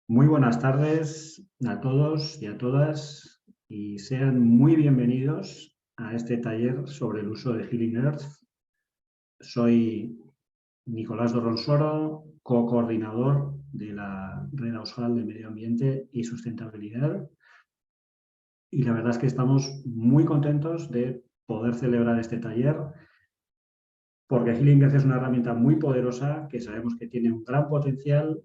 Muy buenas tardes a todos y a todas y sean muy bienvenidos a este taller sobre el uso de Healing Earth. Soy Nicolás Dorronsoro, co-coordinador de la red AUSJAL de Medioambiente y Sostenibilidad. Y la verdad es que estamos muy contentos de poder celebrar este taller porque Healing Earth es una herramienta muy poderosa que sabemos que tiene un gran potencial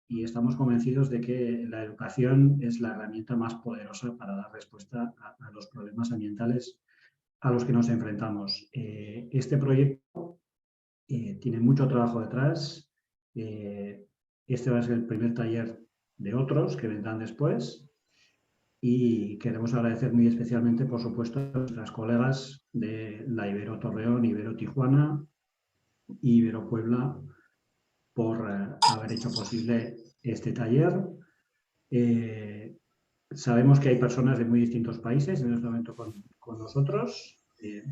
y estamos convencidos de que la educación es la herramienta más poderosa para dar respuesta a los problemas ambientales a los que nos enfrentamos. Este proyecto tiene mucho trabajo detrás. Este va a ser el primer taller de otros que vendrán después y queremos agradecer muy especialmente, por supuesto, a nuestras colegas de la Ibero Torreón, Ibero Tijuana y Ibero Puebla por haber hecho posible este taller. Sabemos que hay personas de muy distintos países en este momento con nosotros.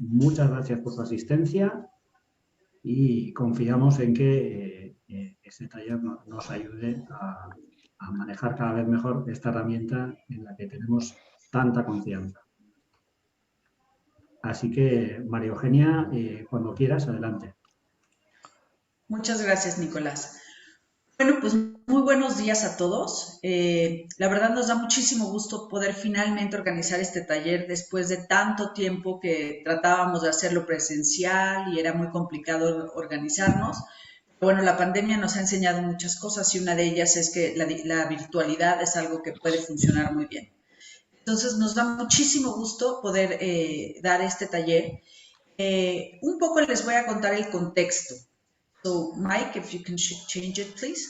Muchas gracias por su asistencia y confiamos en que este taller nos ayude a manejar cada vez mejor esta herramienta en la que tenemos tanta confianza. Así que, María Eugenia, cuando quieras, adelante. Muchas gracias, Nicolás. Bueno, pues muy buenos días a todos. La verdad nos da muchísimo gusto poder finalmente organizar este taller después de tanto tiempo que tratábamos de hacerlo presencial y era muy complicado organizarnos. Bueno, la pandemia nos ha enseñado muchas cosas y una de ellas es que la virtualidad es algo que puede funcionar muy bien. Entonces nos da muchísimo gusto poder dar este taller. Un poco les voy a contar el contexto. So, Mike, if you can change it, please.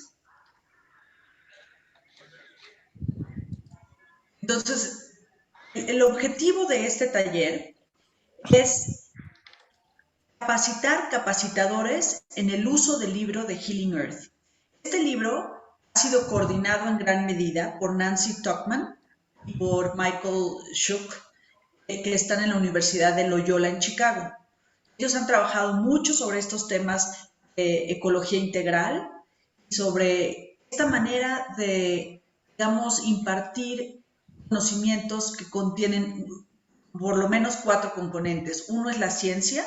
Entonces, el objetivo de este taller es capacitar capacitadores en el uso del libro de Healing Earth. Este libro ha sido coordinado en gran medida por Nancy Tuchman y por Michael Schuck, que están en la Universidad de Loyola en Chicago. Ellos han trabajado mucho sobre estos temas de ecología integral y sobre esta manera de, digamos, impartir conocimientos que contienen por lo menos 4 componentes. Uno es la ciencia,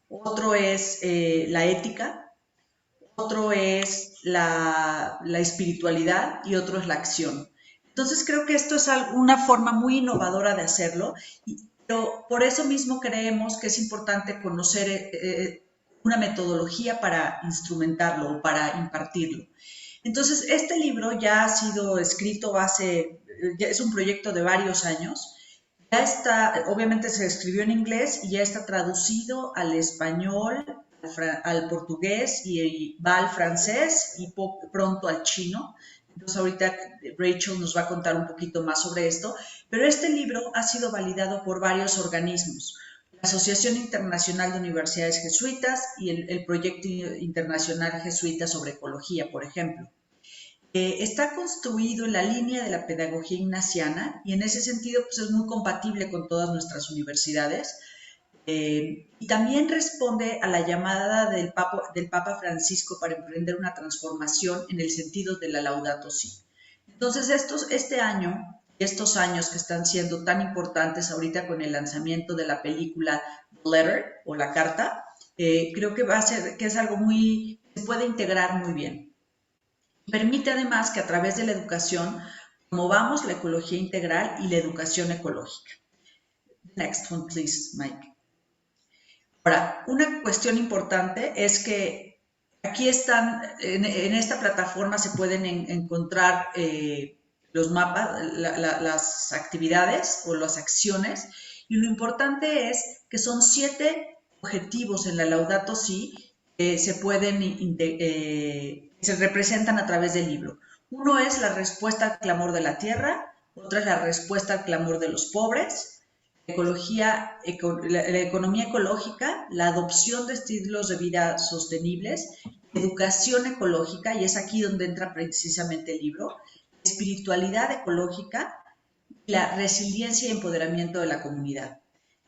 otro es la ética, otro es la espiritualidad y otro es la acción. Entonces creo que esto es una forma muy innovadora de hacerlo, pero por eso mismo creemos que es importante conocer una metodología para instrumentarlo o para impartirlo. Entonces, este libro ya ha sido escrito ya es un proyecto de varios años. Ya está, obviamente se escribió en inglés y ya está traducido al español, al portugués y va al francés y pronto al chino. Entonces ahorita Rachel nos va a contar un poquito más sobre esto, pero este libro ha sido validado por varios organismos. La Asociación Internacional de Universidades Jesuitas y el Proyecto Internacional Jesuita sobre Ecología, por ejemplo. Está construido en la línea de la pedagogía ignaciana y en ese sentido pues, es muy compatible con todas nuestras universidades. Y también responde a la llamada del Papa Francisco para emprender una transformación en el sentido de la Laudato Si. Entonces, este año, estos años que están siendo tan importantes ahorita con el lanzamiento de la película The Letter o La Carta, creo que va a ser, que es algo se puede integrar muy bien. Permite además que a través de la educación promovamos la ecología integral y la educación ecológica. Next one, please, Mike. Ahora, una cuestión importante es que aquí están, en esta plataforma se pueden encontrar los mapas, las actividades o las acciones, y lo importante es que son 7 objetivos en la Laudato Si que se representan a través del libro. Uno es la respuesta al clamor de la tierra, otra es la respuesta al clamor de los pobres, la economía ecológica, la adopción de estilos de vida sostenibles, educación ecológica, y es aquí donde entra precisamente el libro, espiritualidad ecológica y la resiliencia y empoderamiento de la comunidad.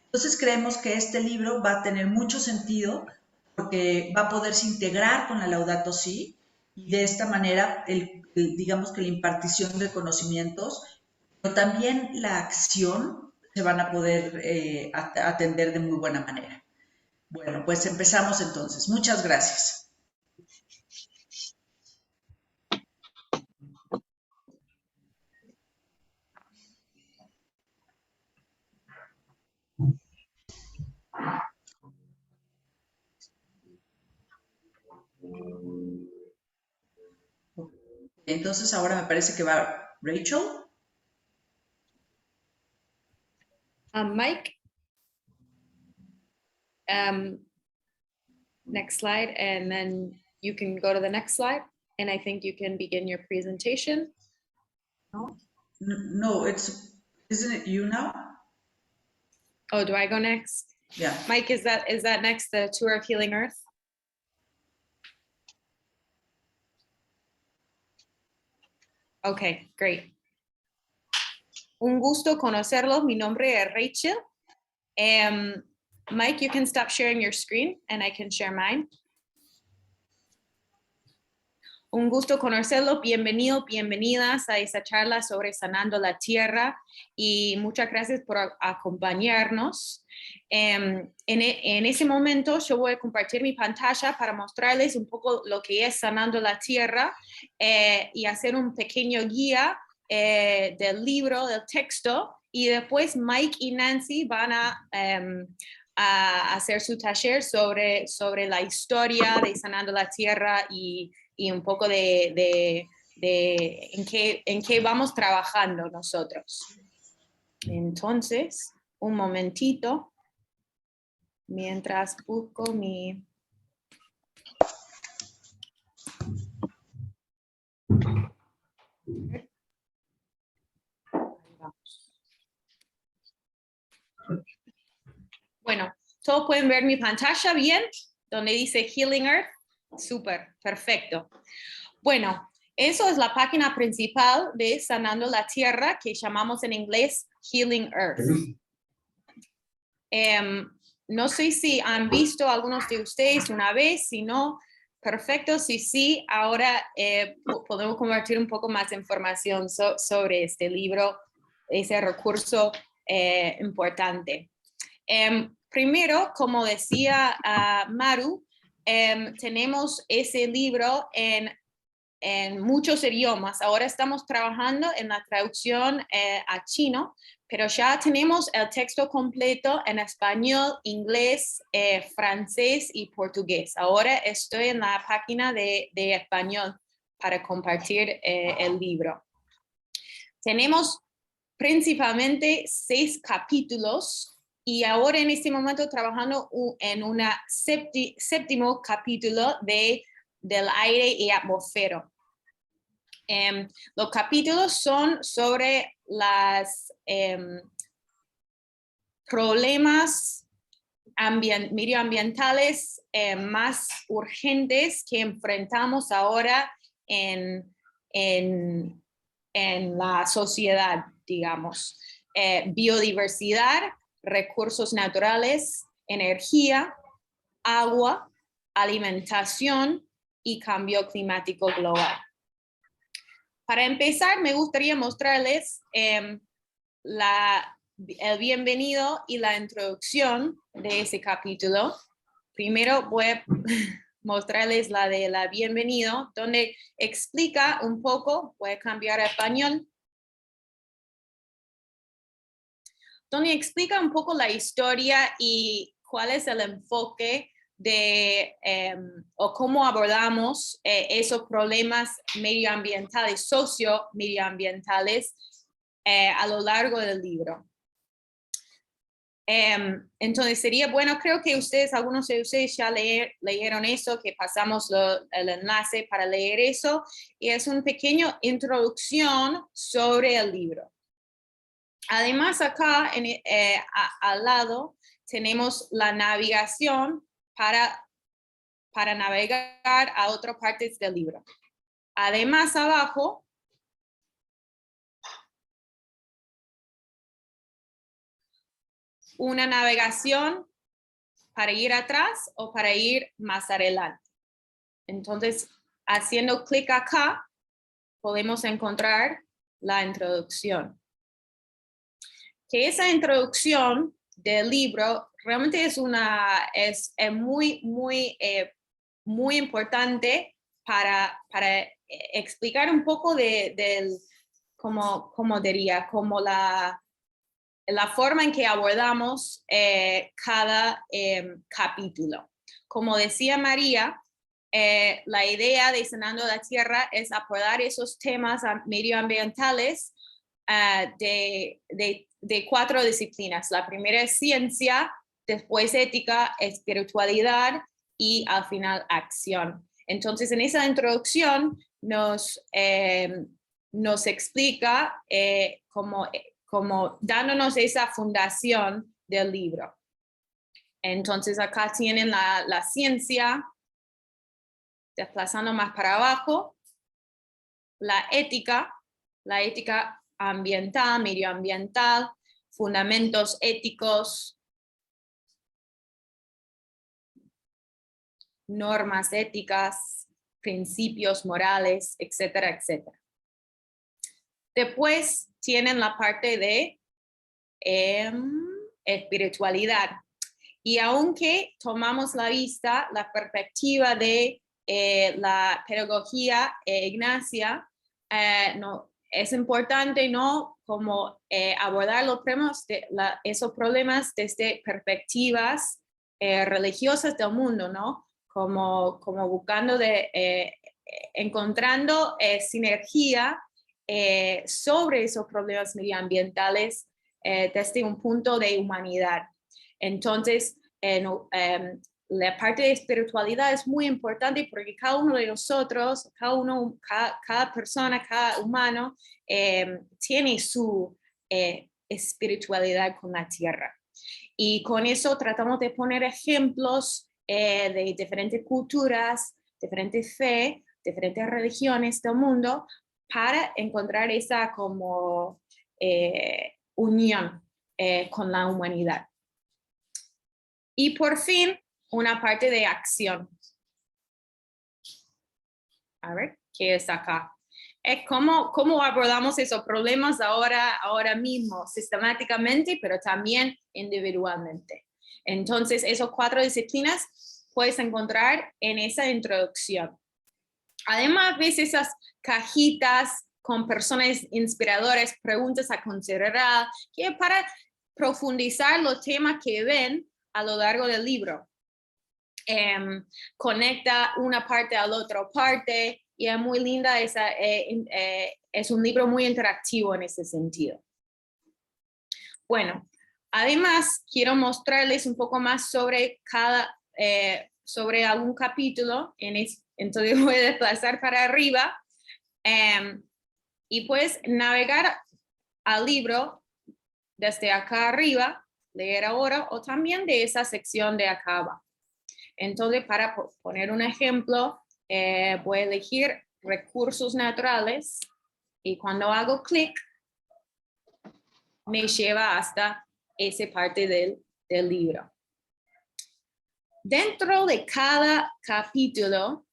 Entonces creemos que este libro va a tener mucho sentido porque va a poderse integrar con la Laudato Si y de esta manera, digamos que la impartición de conocimientos, pero también la acción se van a poder atender de muy buena manera. Bueno, pues empezamos entonces. Muchas gracias. Entonces ahora me parece que va Rachel. Mike, next slide, and then you can go to the next slide, and I think you can begin your presentation. No, isn't it you now? Oh, do I go next? Yeah. Mike, is that next, the tour of Healing Earth? Okay, great. Un gusto conocerlo. Mi nombre es Rachel. Mike, you can stop sharing your screen and I can share mine. Un gusto conocerlo. Bienvenido, bienvenidas a esta charla sobre Sanando la Tierra y muchas gracias por acompañarnos. En ese momento yo voy a compartir mi pantalla para mostrarles un poco lo que es Sanando la Tierra y hacer un pequeño guía del libro, del texto, y después Mike y Nancy van a hacer su taller sobre la historia de Sanando la Tierra y un poco de en qué vamos trabajando nosotros. Entonces, un momentito, mientras busco mi... Bueno, todos pueden ver mi pantalla bien, donde dice Healing Earth. Súper, perfecto. Bueno, eso es la página principal de Sanando la Tierra, que llamamos en inglés Healing Earth. No sé si han visto algunos de ustedes una vez, si no, perfecto. Si sí, ahora podemos compartir un poco más de información sobre este libro, ese recurso importante. Primero, como decía Maru, tenemos ese libro en muchos idiomas. Ahora estamos trabajando en la traducción a chino, pero ya tenemos el texto completo en español, inglés, francés y portugués. Ahora estoy en la página de español para compartir el libro. Tenemos principalmente 6 capítulos. Y ahora en este momento trabajando en un séptimo capítulo del aire y atmósfera. Los capítulos son sobre los problemas medioambientales más urgentes que enfrentamos ahora en la sociedad, digamos. Biodiversidad, recursos naturales, energía, agua, alimentación y cambio climático global. Para empezar, me gustaría mostrarles el bienvenido y la introducción de ese capítulo. Primero voy a mostrarles la de la bienvenido, donde explica un poco, voy a cambiar a español, donde explica un poco la historia y cuál es el enfoque o cómo abordamos esos problemas medioambientales, socio-medioambientales a lo largo del libro. Entonces sería bueno, creo que algunos de ustedes ya leyeron eso, que pasamos el enlace para leer eso, y es una pequeña introducción sobre el libro. Además, acá al lado tenemos la navegación para navegar a otras partes del libro. Además, abajo una navegación para ir atrás o para ir más adelante. Entonces, haciendo clic acá, podemos encontrar la introducción. Que esa introducción del libro realmente es muy importante para explicar un poco como diría, como la forma en que abordamos cada capítulo. Como decía María, la idea de Sanando la Tierra es abordar esos temas medioambientales de 4 disciplinas. La primera es ciencia, después ética, espiritualidad y al final acción. Entonces, en esa introducción nos explica como dándonos esa fundación del libro. Entonces, acá tienen la ciencia, desplazando más para abajo, la ética ambiental, medioambiental, fundamentos éticos, normas éticas, principios morales, etcétera, etcétera. Después tienen la parte de espiritualidad. Y aunque tomamos la perspectiva de la pedagogía ignacia, no, es importante no como abordar esos problemas desde perspectivas religiosas del mundo, ¿no? Como buscando encontrando sinergia sobre esos problemas medioambientales desde un punto de humanidad. Entonces, la parte de espiritualidad es muy importante porque cada uno de nosotros, cada persona, cada humano tiene su espiritualidad con la tierra. Y con eso tratamos de poner ejemplos de diferentes culturas, diferentes fe, diferentes religiones del mundo para encontrar esa como unión con la humanidad. Y por fin, una parte de acción. A ver, ¿qué es acá? ¿Cómo abordamos esos problemas ahora mismo, sistemáticamente, pero también individualmente? Entonces, esos 4 disciplinas puedes encontrar en esa introducción. Además, ves esas cajitas con personas inspiradoras, preguntas a considerar, que para profundizar los temas que ven a lo largo del libro. Conecta una parte a la otra parte y es muy linda, es un libro muy interactivo en ese sentido. Bueno, además quiero mostrarles un poco más sobre sobre algún capítulo, entonces voy a desplazar para arriba y pues navegar al libro desde acá arriba, leer ahora, o también de esa sección de acá abajo. Entonces, para poner un ejemplo, voy a elegir recursos naturales y cuando hago clic, me lleva hasta esa parte del libro. Dentro de cada capítulo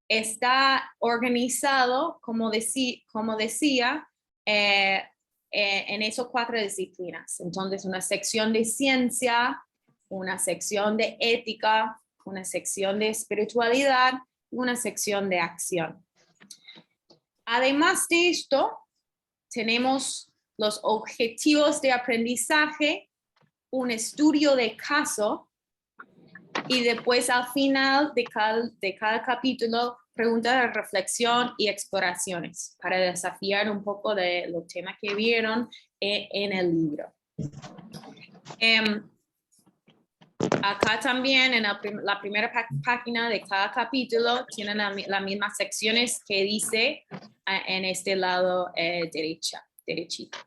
está organizado, como decía, en esos 4 disciplinas. Entonces, una sección de ciencia, una sección de ética, una sección de espiritualidad y una sección de acción. Además de esto, tenemos los objetivos de aprendizaje, un estudio de caso y después al final de cada capítulo, preguntas de reflexión y exploraciones para desafiar un poco de los temas que vieron en el libro. Acá también en la primera página de cada capítulo tienen las mismas secciones que dice en este lado derechito.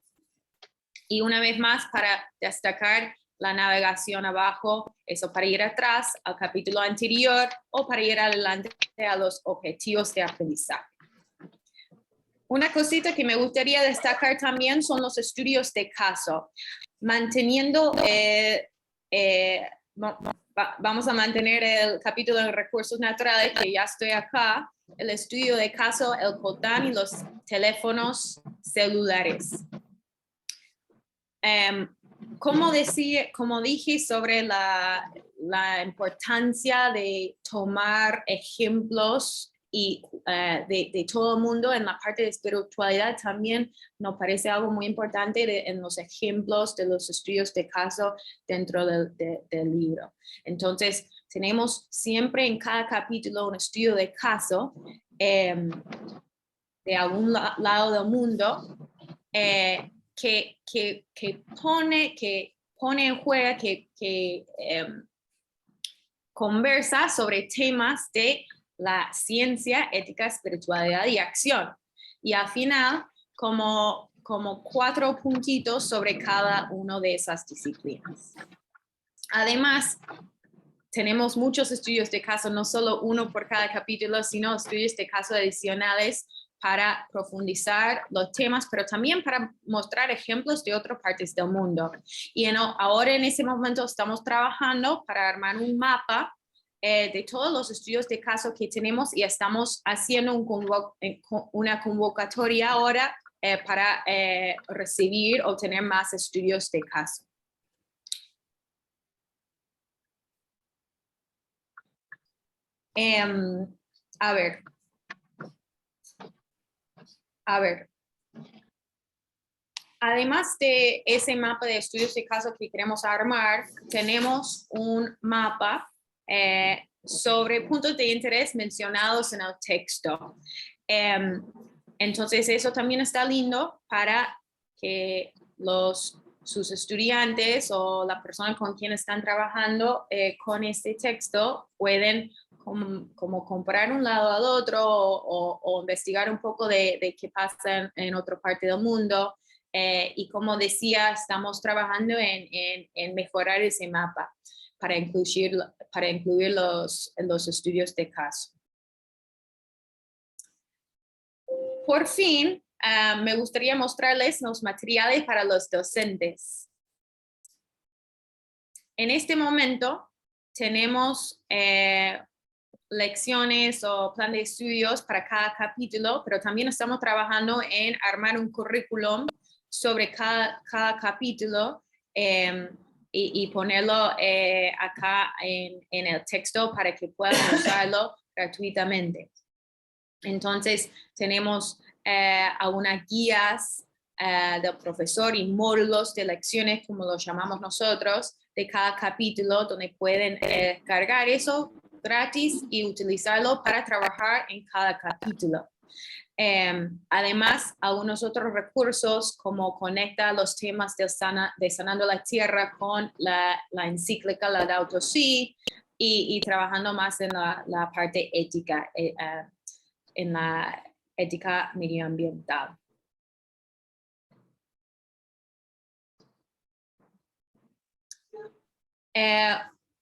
Y una vez más, para destacar la navegación abajo, eso para ir atrás al capítulo anterior o para ir adelante a los objetivos de aprendizaje. Una cosita que me gustaría destacar también son los estudios de caso, manteniendo vamos a mantener el capítulo de recursos naturales, que ya estoy acá, el estudio de caso, el coltán y los teléfonos celulares. Como dije sobre la importancia de tomar ejemplos y de todo el mundo en la parte de espiritualidad, también nos parece algo muy importante en los ejemplos de los estudios de caso dentro del libro. Entonces, tenemos siempre en cada capítulo un estudio de caso de algún lado del mundo que pone en juego, que conversa sobre temas de la ciencia, ética, espiritualidad y acción. Y al final, como 4 puntitos sobre cada una de esas disciplinas. Además, tenemos muchos estudios de caso, no solo uno por cada capítulo, sino estudios de caso adicionales para profundizar los temas, pero también para mostrar ejemplos de otras partes del mundo. Y ahora en ese momento estamos trabajando para armar un mapa de todos los estudios de caso que tenemos y estamos haciendo una convocatoria ahora para obtener más estudios de caso. A ver, además de ese mapa de estudios de caso que queremos armar, tenemos un mapa sobre puntos de interés mencionados en el texto. Entonces, eso también está lindo para que sus estudiantes o la persona con quien están trabajando con este texto pueden como comparar un lado al otro o investigar un poco de qué pasa en otra parte del mundo. Y como decía, estamos trabajando en mejorar ese mapa para incluir los estudios de caso. Por fin, me gustaría mostrarles los materiales para los docentes. En este momento tenemos lecciones o plan de estudios para cada capítulo, pero también estamos trabajando en armar un currículum sobre cada capítulo y ponerlo acá en el texto para que puedan usarlo gratuitamente. Entonces, tenemos algunas guías del profesor y módulos de lecciones, como los llamamos nosotros, de cada capítulo, donde pueden cargar eso gratis y utilizarlo para trabajar en cada capítulo. Además, algunos otros recursos como conecta los temas de Sanando la Tierra con la encíclica Laudato Si y trabajando más en la parte ética, en la ética medioambiental.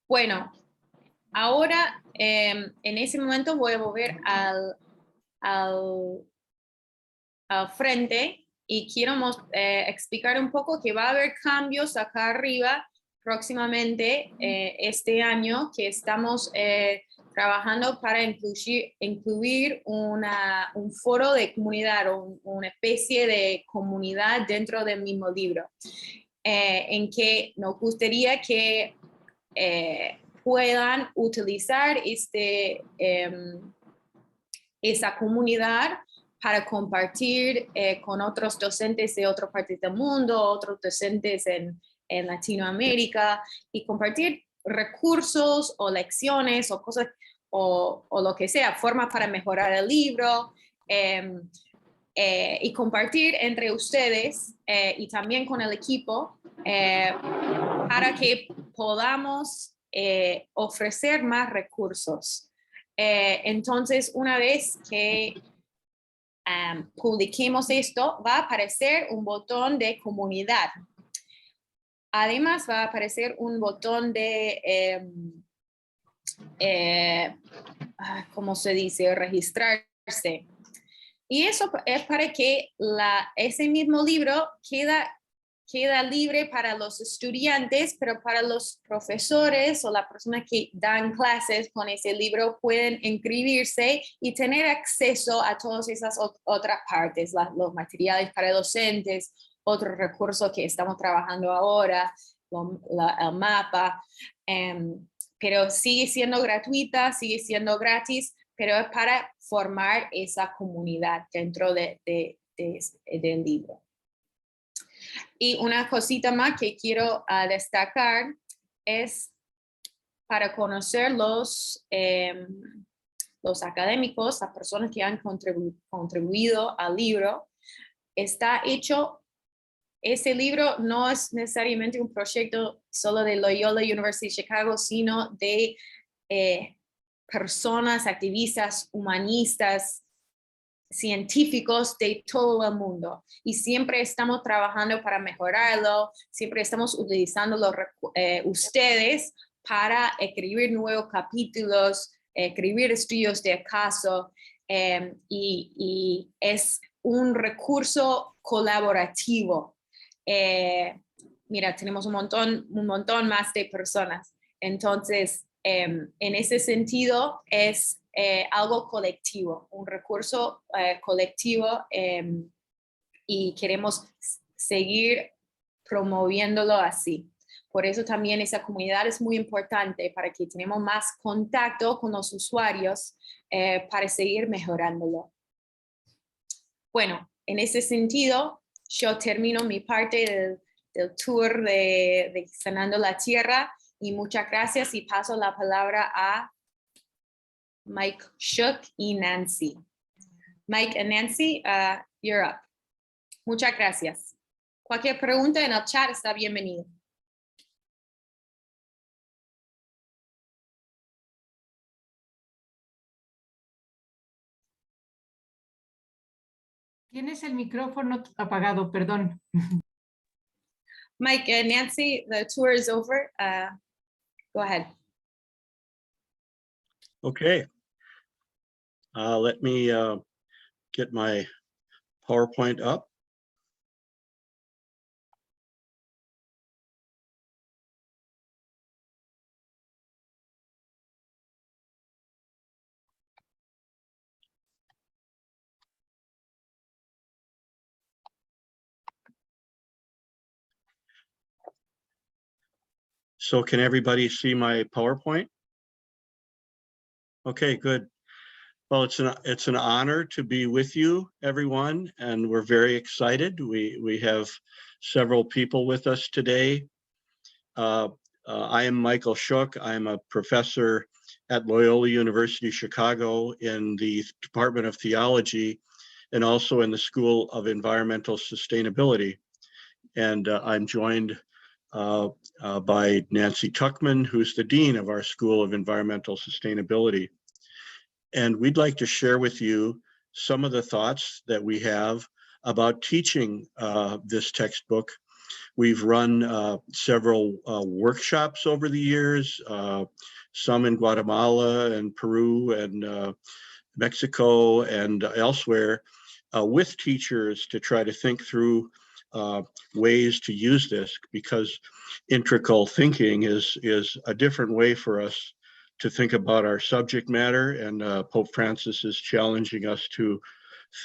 Bueno, ahora en ese momento voy a volver al frente y quiero explicar un poco que va a haber cambios acá arriba próximamente este año, que estamos trabajando para incluir un foro de comunidad o una especie de comunidad dentro del mismo libro, en que nos gustaría que puedan utilizar esa comunidad para compartir con otros docentes de otras partes del mundo, otros docentes en Latinoamérica, y compartir recursos o lecciones o cosas o lo que sea, formas para mejorar el libro, y compartir entre ustedes y también con el equipo para que podamos ofrecer más recursos. Entonces, una vez que publiquemos esto, va a aparecer un botón de comunidad. Además, va a aparecer un botón de, ¿cómo se dice? Registrarse. Y eso es para que ese mismo libro queda queda libre para los estudiantes, pero para los profesores o las personas que dan clases con ese libro pueden inscribirse y tener acceso a todas esas otras partes, los materiales para docentes, otros recursos que estamos trabajando ahora, el mapa, pero sigue siendo gratuita, sigue siendo gratis, pero es para formar esa comunidad dentro del libro. Y una cosita más que quiero destacar es para conocer los académicos, las personas que han contribuido al libro. Está hecho, ese libro no es necesariamente un proyecto solo de Loyola University Chicago, sino de personas, activistas, humanistas, científicos de todo el mundo, y siempre estamos trabajando para mejorarlo, siempre estamos utilizando ustedes para escribir nuevos capítulos, escribir estudios de caso, y es un recurso colaborativo. Mira, tenemos un montón más de personas, entonces en ese sentido es algo colectivo, un recurso colectivo, y queremos seguir promoviéndolo así. Por eso también esa comunidad es muy importante, para que tenemos más contacto con los usuarios para seguir mejorándolo. Bueno, en ese sentido, yo termino mi parte del tour de Sanando la Tierra, y muchas gracias, y paso la palabra a Mike, Schuck y Nancy. Mike and Nancy, you're up. Muchas gracias. Cualquier pregunta en el chat está bienvenido. Tienes el micrófono apagado, perdón. Mike and Nancy, the tour is over. Go ahead. Okay. Let me get my PowerPoint up. So can everybody see my PowerPoint? Okay, good. Well, it's an honor to be with you, everyone, and we're very excited. We have several people with us today. I am Michael Schuck. I'm a professor at Loyola University Chicago in the Department of Theology, and also in the School of Environmental Sustainability. And I'm joined by Nancy Tuchman, who's the Dean of our School of Environmental Sustainability. And we'd like to share with you some of the thoughts that we have about teaching this textbook. We've run several workshops over the years, some in Guatemala and Peru and Mexico and elsewhere, with teachers to try to think through ways to use this, because integral thinking is a different way for us to think about our subject matter, and Pope Francis is challenging us to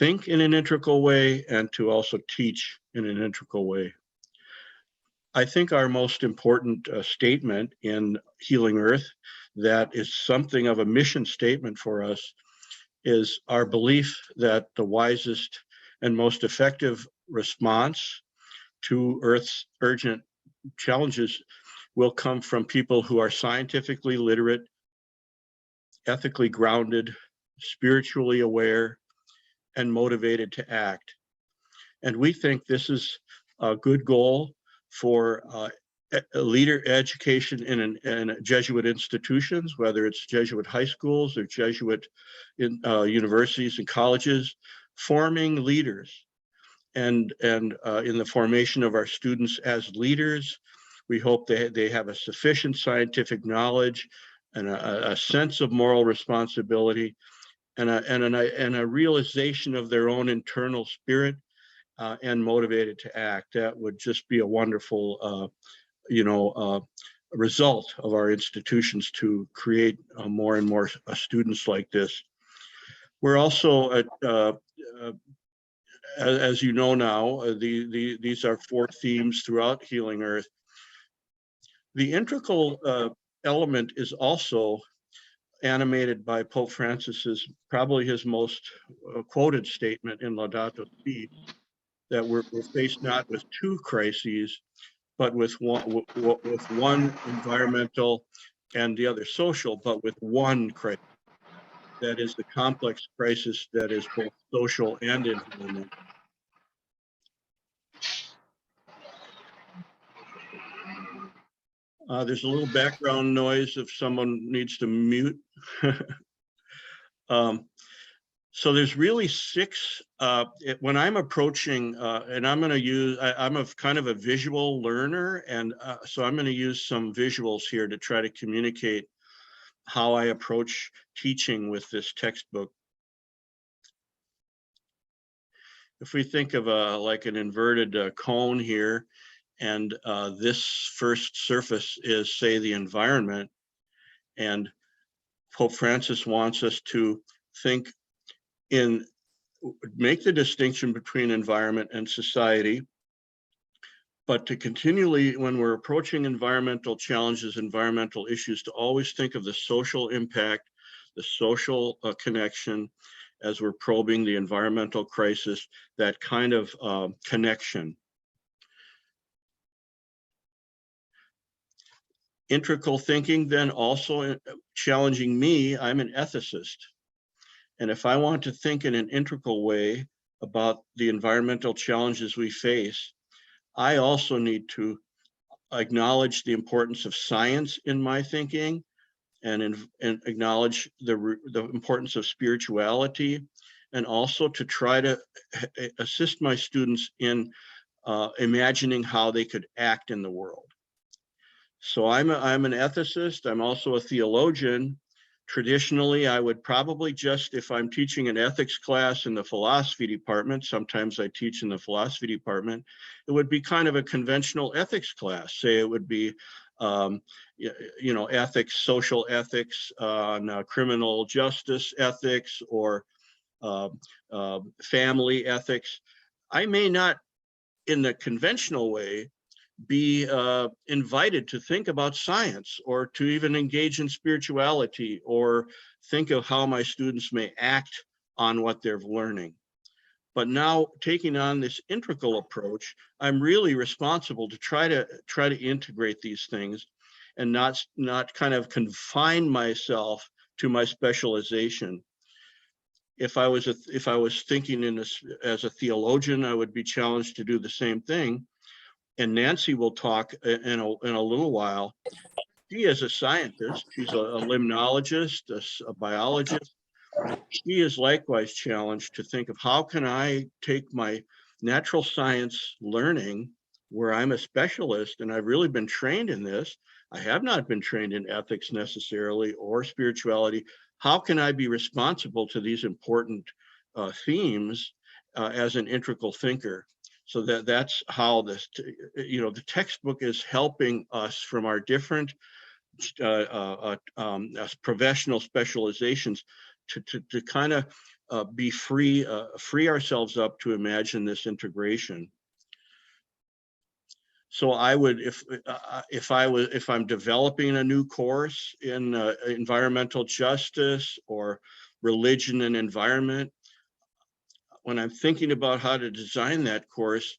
think in an integral way and to also teach in an integral way. I think our most important statement in Healing Earth, that is something of a mission statement for us, is our belief that the wisest and most effective response to Earth's urgent challenges will come from people who are scientifically literate, ethically grounded, spiritually aware, and motivated to act. And we think this is a good goal for leader education in Jesuit institutions, whether it's Jesuit high schools or Jesuit universities and colleges, forming leaders. And in the formation of our students as leaders, we hope they have a sufficient scientific knowledge and a sense of moral responsibility, and a realization of their own internal spirit, and motivated to act. That would just be a wonderful, result of our institutions to create more and more students like this. We're also, as you know now, these are 4 themes throughout Healing Earth. The integral element is also animated by Pope Francis's, probably his most quoted statement in Laudato Si, that we're faced not with 2 crises, but with one environmental and the other social, but with one crisis. That is the complex crisis that is both social and environmental. There's a little background noise if someone needs to mute. So there's really 6, when I'm approaching, and I'm going to use, I'm a kind of a visual learner, and so I'm going to use some visuals here to try to communicate how I approach teaching with this textbook. If we think of like an inverted cone here, and this first surface is, say, the environment, and Pope Francis wants us to make the distinction between environment and society, but to continually, when we're approaching environmental challenges, environmental issues, to always think of the social impact, the social connection, as we're probing the environmental crisis, that kind of connection. Integral thinking then also challenging me. I'm an ethicist. And if I want to think in an integral way about the environmental challenges we face, I also need to acknowledge the importance of science in my thinking, and acknowledge the importance of spirituality, and also to try to assist my students in imagining how they could act in the world. So I'm an ethicist. I'm also a theologian. Traditionally, I would probably just, if I'm teaching an ethics class in the philosophy department, sometimes I teach in the philosophy department, it would be kind of a conventional ethics class. Say it would be, ethics, social ethics, criminal justice ethics, or family ethics. I may not, in the conventional way, be invited to think about science, or to even engage in spirituality, or think of how my students may act on what they're learning. But now, taking on this integral approach, I'm really responsible to try to integrate these things, and not kind of confine myself to my specialization. If I was thinking in this as a theologian, I would be challenged to do the same thing. And Nancy will talk in a little while. She is a scientist. She's a limnologist, a biologist. She is likewise challenged to think of, how can I take my natural science learning, where I'm a specialist and I've really been trained in this. I have not been trained in ethics necessarily, or spirituality. How can I be responsible to these important themes as an integral thinker? So that's how this, the textbook is helping us from our different professional specializations to kind of be free ourselves up to imagine this integration. So I would, if I'm developing a new course in environmental justice or religion and environment, when I'm thinking about how to design that course,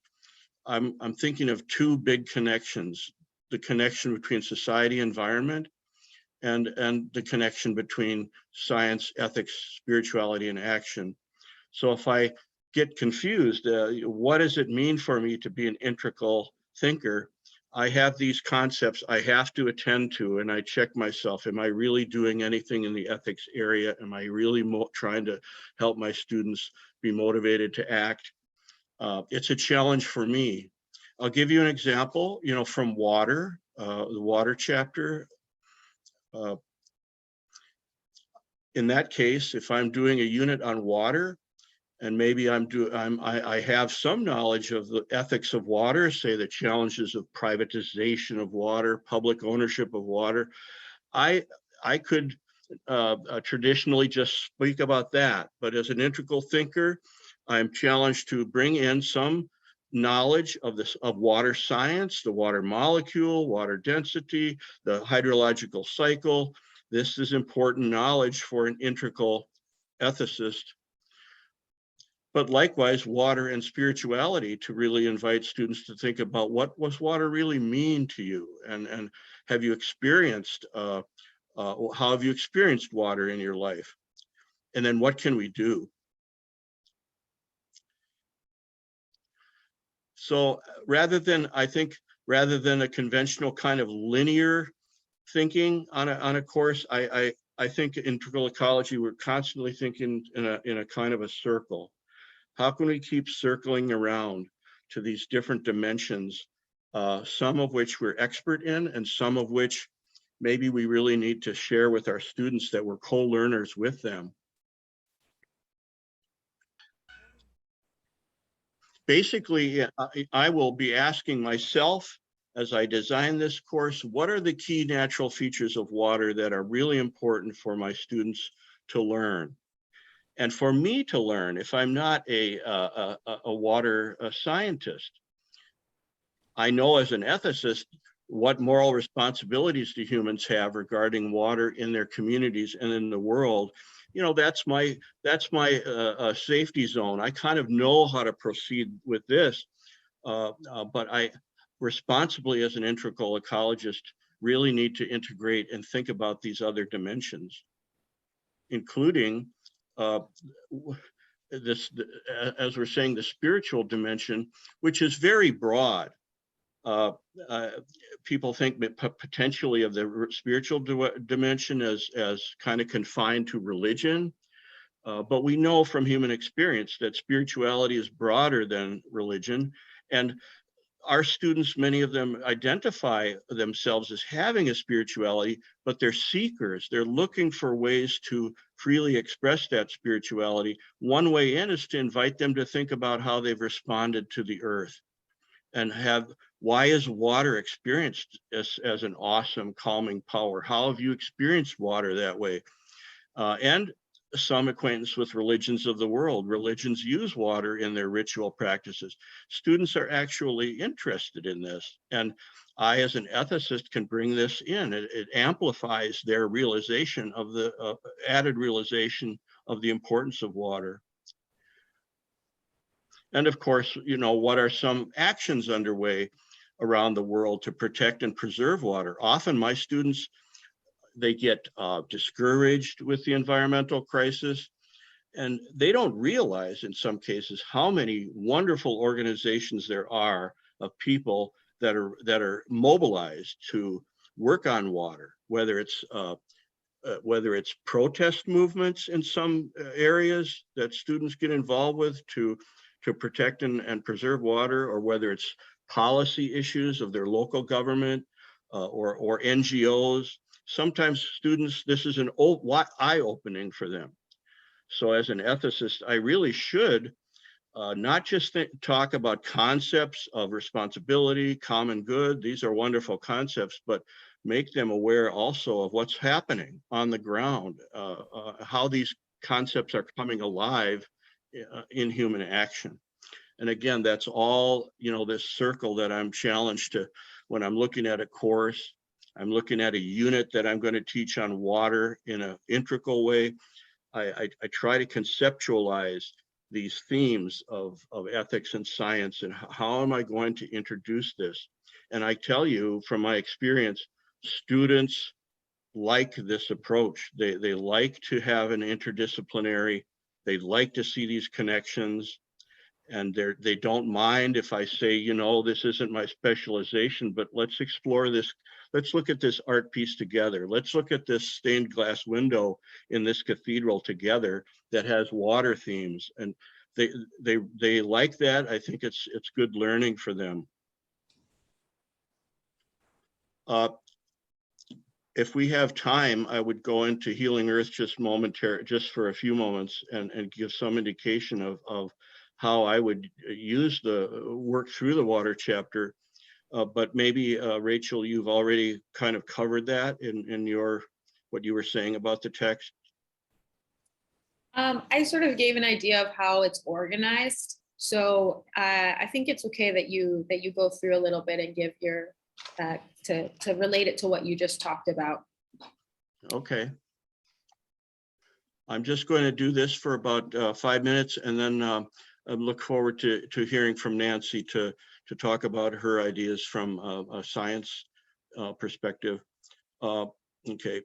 I'm thinking of 2 big connections: the connection between society, environment, and the connection between science, ethics, spirituality, and action. So if I get confused, what does it mean for me to be an integral thinker? I have these concepts I have to attend to, and I check myself. Am I really doing anything in the ethics area? Am I really trying to help my students be motivated to act? It's a challenge for me. I'll give you an example, from water, the water chapter. In that case, if I'm doing a unit on water, and maybe I have some knowledge of the ethics of water, say the challenges of privatization of water, public ownership of water. I could traditionally just speak about that, but as an integral thinker, I'm challenged to bring in some knowledge of water science, the water molecule, water density, the hydrological cycle. This is important knowledge for an integral ethicist. But likewise, water and spirituality, to really invite students to think about what does water really mean to you, and have you experienced how have you experienced water in your life, and then what can we do? So rather than a conventional kind of linear thinking on a course, I think in integral ecology we're constantly thinking in a kind of a circle. How can we keep circling around to these different dimensions, some of which we're expert in and some of which maybe we really need to share with our students that we're co-learners with them. Basically, I will be asking myself as I design this course, what are the key natural features of water that are really important for my students to learn? And for me to learn, if I'm not a water scientist, I know as an ethicist what moral responsibilities do humans have regarding water in their communities and in the world. You know, that's my safety zone. I kind of know how to proceed with this, but I responsibly as an integral ecologist really need to integrate and think about these other dimensions, including as we're saying, the spiritual dimension, which is very broad. People think potentially of the spiritual dimension as kind of confined to religion, but we know from human experience that spirituality is broader than religion, and our students, many of them identify themselves as having a spirituality, but they're seekers. They're looking for ways to freely express that spirituality. One way in is to invite them to think about how they've responded to the earth and why is water experienced as an awesome calming power? How have you experienced water that way? And some acquaintance with religions of the world. Religions use water in their ritual practices. Students are actually interested in this. And I, as an ethicist, can bring this in. It amplifies their realization of the added realization of the importance of water. And of course, you know, what are some actions underway around the world to protect and preserve water? Often my students, they get discouraged with the environmental crisis, and they don't realize in some cases how many wonderful organizations there are of people that are mobilized to work on water, whether it's protest movements in some areas that students get involved with to protect and preserve water, or whether it's policy issues of their local government or NGOs. Sometimes students, this is an eye-opening for them. So as an ethicist, I really should not just talk about concepts of responsibility, common good, these are wonderful concepts, but make them aware also of what's happening on the ground, how these concepts are coming alive in human action. And again, that's all, you know, this circle that I'm challenged to when I'm looking at a course. I'm looking at a unit that I'm going to teach on water in an integral way. I try to conceptualize these themes of ethics and science and how am I going to introduce this? And I tell you from my experience, students like this approach. They like to have an interdisciplinary, they like to see these connections, and they don't mind if I say, you know, this isn't my specialization, but let's explore this. Let's look at this art piece together. Let's look at this stained glass window in this cathedral together that has water themes. And they like that. I think it's good learning for them. if we have time, I would go into Healing Earth just for a few moments and give some indication of how I would use work through the water chapter. But maybe Rachel, you've already kind of covered that in what you were saying about the text. I sort of gave an idea of how it's organized. So I think it's okay that you go through a little bit and give your, to relate it to what you just talked about. Okay. I'm just going to do this for about 5 minutes, and then I look forward to hearing from Nancy to talk about her ideas from a science perspective. Okay.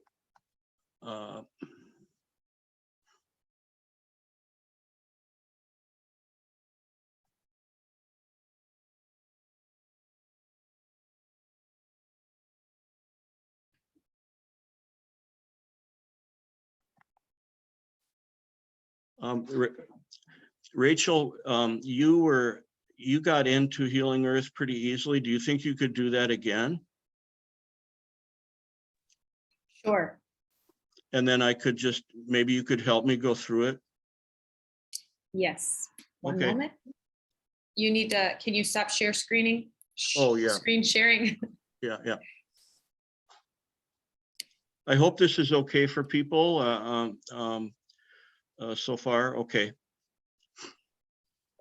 Rachel, you got into Healing Earth pretty easily. Do you think you could do that again? Sure. And then maybe you could help me go through it. Yes. One Okay. moment. You need to, can you stop share screening? Oh, yeah. Screen sharing. Yeah. I hope this is okay for people so far. Okay.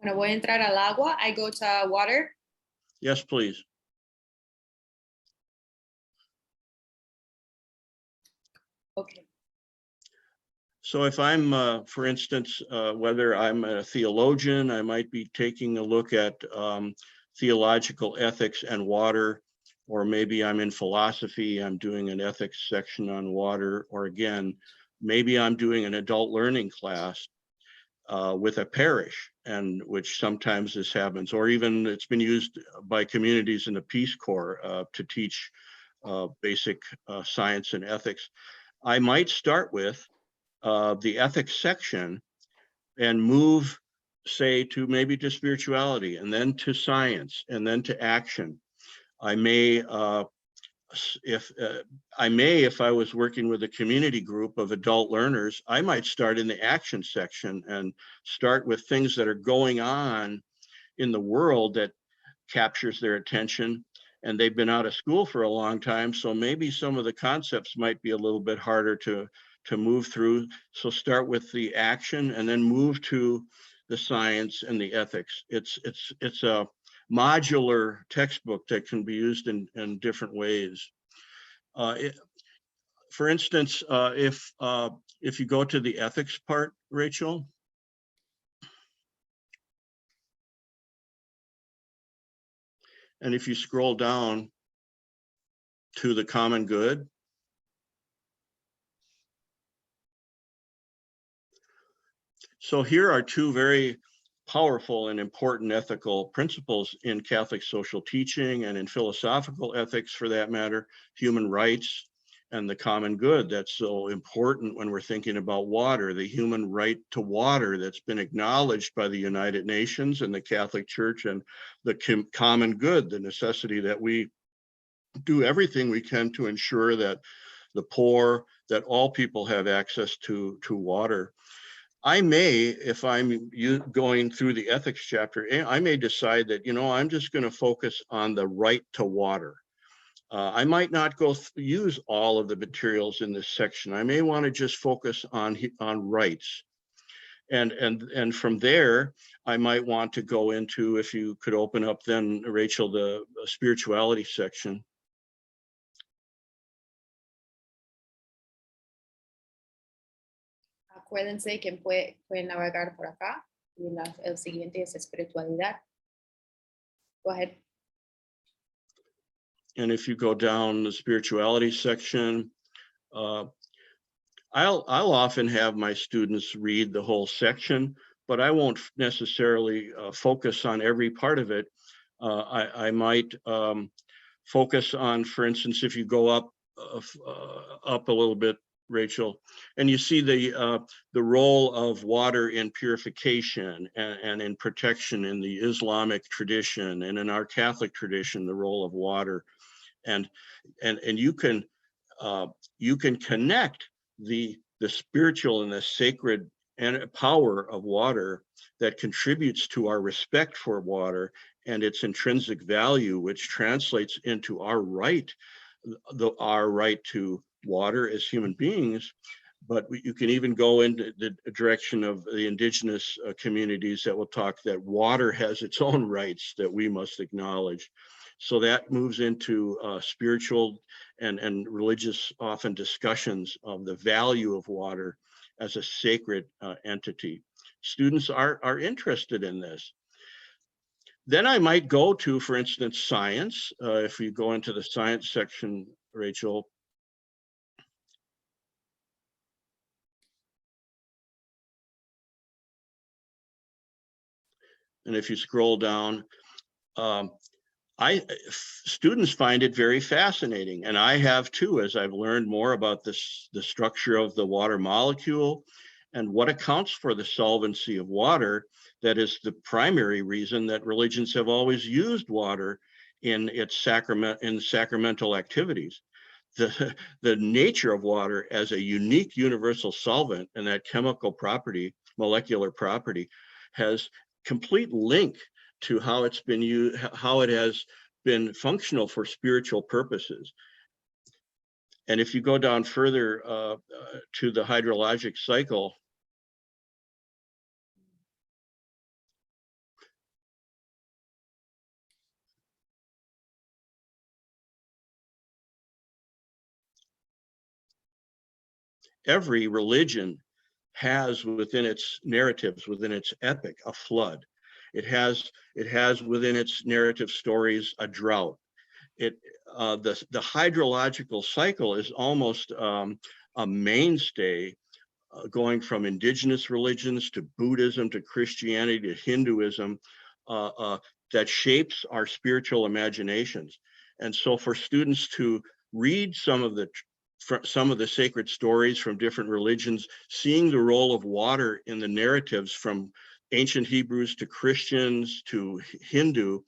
Bueno, voy a entrar al agua. I go to water. Yes, please. Okay. So if I'm, for instance, whether I'm a theologian, I might be taking a look at theological ethics and water, or maybe I'm in philosophy, I'm doing an ethics section on water, or again, maybe I'm doing an adult learning class with a parish, and which sometimes this happens, or even it's been used by communities in the Peace Corps to teach basic science and ethics. I might start with the ethics section and move, say, to maybe to spirituality, and then to science, and then to action. I may, if I was working with a community group of adult learners, I might start in the action section and start with things that are going on in the world that captures their attention. And they've been out of school for a long time, so maybe some of the concepts might be a little bit harder to move through. So start with the action and then move to the science and the ethics. It's a modular textbook that can be used in different ways. For instance, if you go to the ethics part, Rachel. And if you scroll down to the common good. So here are two very powerful and important ethical principles in Catholic social teaching and in philosophical ethics, for that matter: human rights and the common good. That's so important when we're thinking about water, the human right to water that's been acknowledged by the United Nations and the Catholic Church, and the common good, the necessity that we do everything we can to ensure that the poor, that all people have access to water. I may, if I'm going through the ethics chapter, I may decide that, I'm just going to focus on the right to water. I might not use all of the materials in this section. I may want to just focus on rights. And from there, I might want to go into, if you could open up then, Rachel, the spirituality section. Acuérdense que pueden navegar por acá. Y el siguiente es espiritualidad. Go ahead. And if you go down the spirituality section, I'll often have my students read the whole section, but I won't necessarily focus on every part of it. I might focus on, for instance, if you go up a little bit, Rachel, and you see the role of water in purification and in protection in the Islamic tradition and in our Catholic tradition, the role of water. And you can, you can connect the spiritual and the sacred and power of water that contributes to our respect for water and its intrinsic value, which translates into our right to water as human beings. But you can even go into the direction of the indigenous communities that will talk that water has its own rights that we must acknowledge. So that moves into spiritual and religious often discussions of the value of water as a sacred entity. Students are interested in this. Then I might go to, for instance, science. If we go into the science section, Rachel. And if you scroll down, students find it very fascinating, and I have too, as I've learned more about the structure of the water molecule and what accounts for the solvency of water. That is the primary reason that religions have always used water in its sacramental activities. The nature of water as a unique universal solvent and that chemical property, molecular property, has complete link to how it's been used, how it has been functional for spiritual purposes. And if you go down further to the hydrologic cycle, every religion has within its narratives, within its epic, a flood. It has within its narrative stories a drought. The hydrological cycle is almost a mainstay going from indigenous religions to Buddhism to Christianity to Hinduism that shapes our spiritual imaginations. And so for students to read some of the sacred stories from different religions, seeing the role of water in the narratives from ancient Hebrews to Christians to Hindu,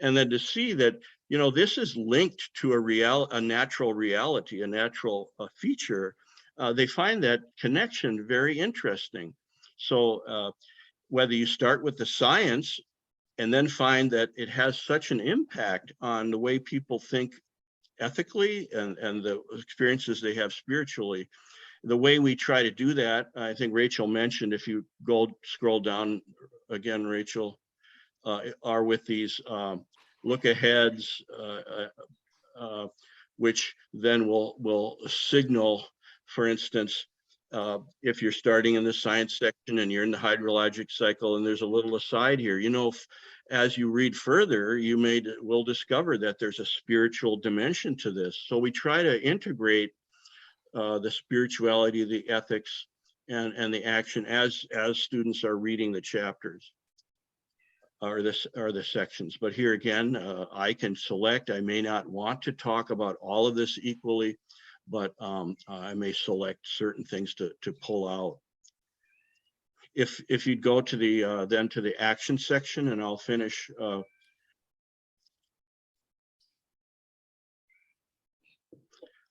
and then to see that, you know, this is linked to a natural reality, a natural feature, they find that connection very interesting. So whether you start with the science and then find that it has such an impact on the way people think ethically and the experiences they have spiritually. The way we try to do that, I think Rachel mentioned, if you scroll down again, Rachel, are with these look aheads, which then will signal, for instance, if you're starting in the science section and you're in the hydrologic cycle, and there's a little aside here, you know, as you read further, you will discover that there's a spiritual dimension to this. So we try to integrate the spirituality, the ethics, and the action as students are reading the chapters or the sections. But here again, I can select. I may not want to talk about all of this equally, but I may select certain things to pull out. If you'd go to the then to the action section, and I'll finish.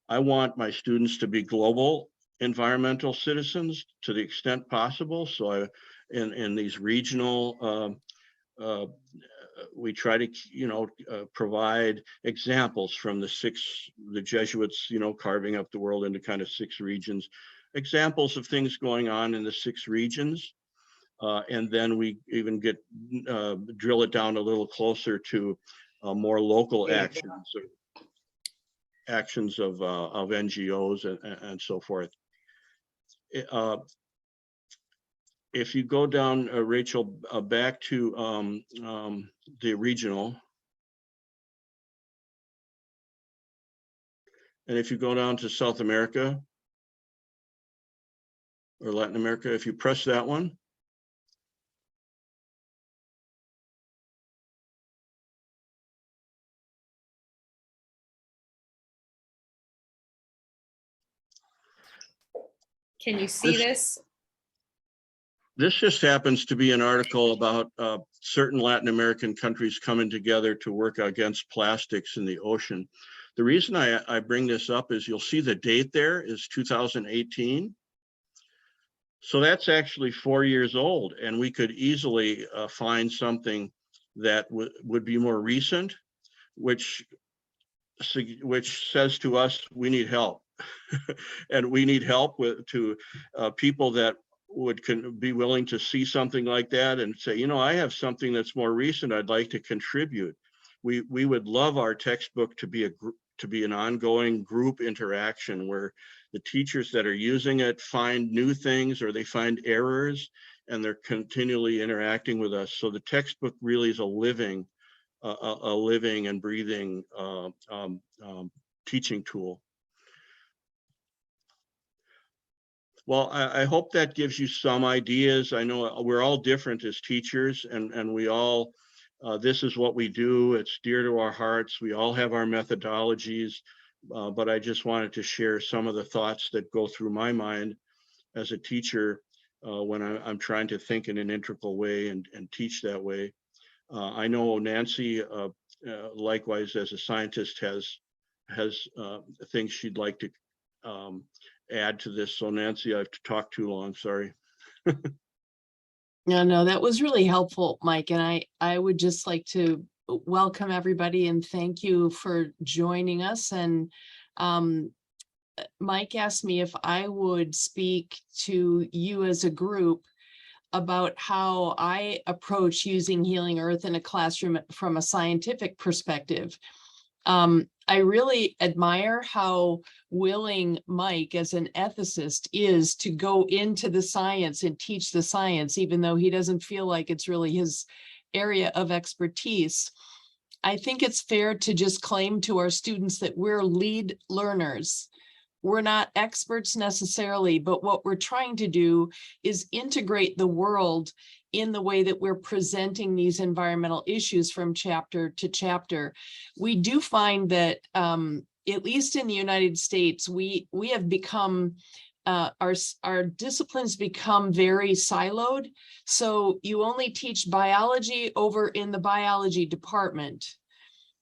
I want my students to be global environmental citizens to the extent possible. So in these regional, we try to, you know, provide examples from the Jesuits, you know, carving up the world into kind of 6 regions, examples of things going on in the 6 regions. And then we even drill it down a little closer to more local actions of NGOs and so forth. If you go down, Rachel, back to the regional, and if you go down to South America or Latin America, if you press that one, Can you see this? This just happens to be an article about certain Latin American countries coming together to work against plastics in the ocean. The reason I bring this up is you'll see the date there is 2018. So that's actually 4 years old, and we could easily find something that would be more recent, which says to us we need help. And we need help to people that would be willing to see something like that and say, you know, I have something that's more recent, I'd like to contribute. We would love our textbook to be an ongoing group interaction where the teachers that are using it find new things or they find errors and they're continually interacting with us. So the textbook really is a living and breathing teaching tool. Well, I hope that gives you some ideas. I know we're all different as teachers, and we all, this is what we do. It's dear to our hearts. We all have our methodologies, but I just wanted to share some of the thoughts that go through my mind as a teacher when I'm trying to think in an integral way and teach that way. I know Nancy, likewise, as a scientist, has things she'd like to add to this. So Nancy, I've talked too long, sorry. No, that was really helpful, Mike. And I would just like to welcome everybody and thank you for joining us. And Mike asked me if I would speak to you as a group about how I approach using Healing Earth in a classroom from a scientific perspective. I really admire how willing Mike, as an ethicist, is to go into the science and teach the science, even though he doesn't feel like it's really his area of expertise. I think it's fair to just claim to our students that we're lead learners. We're not experts necessarily, but what we're trying to do is integrate the world in the way that we're presenting these environmental issues from chapter to chapter. We do find that, at least in the United States, we have become, our disciplines become very siloed. So you only teach biology over in the biology department.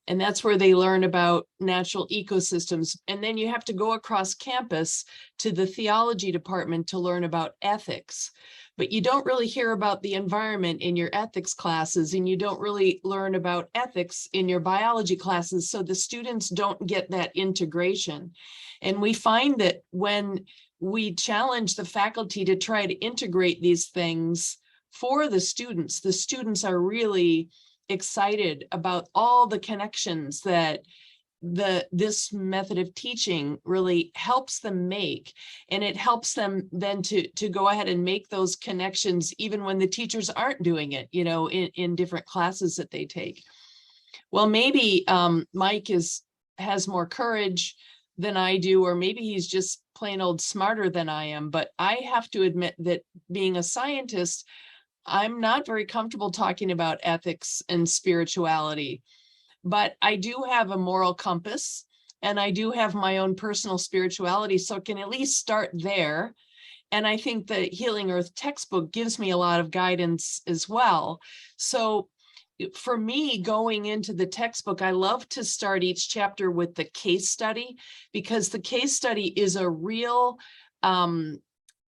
And that's where they learn about natural ecosystems. And then you have to go across campus to the theology department to learn about ethics. But you don't really hear about the environment in your ethics classes, and you don't really learn about ethics in your biology classes. So the students don't get that integration. And we find that when we challenge the faculty to try to integrate these things for the students are really excited about all the connections that this method of teaching really helps them make. And it helps them then to go ahead and make those connections even when the teachers aren't doing it, you know, in different classes that they take. Well, maybe Mike has more courage than I do, or maybe he's just plain old smarter than I am. But I have to admit that being a scientist, I'm not very comfortable talking about ethics and spirituality, but I do have a moral compass and I do have my own personal spirituality, so it can at least start there. And I think the Healing Earth textbook gives me a lot of guidance as well. So for me, going into the textbook, I love to start each chapter with the case study, because the case study is a real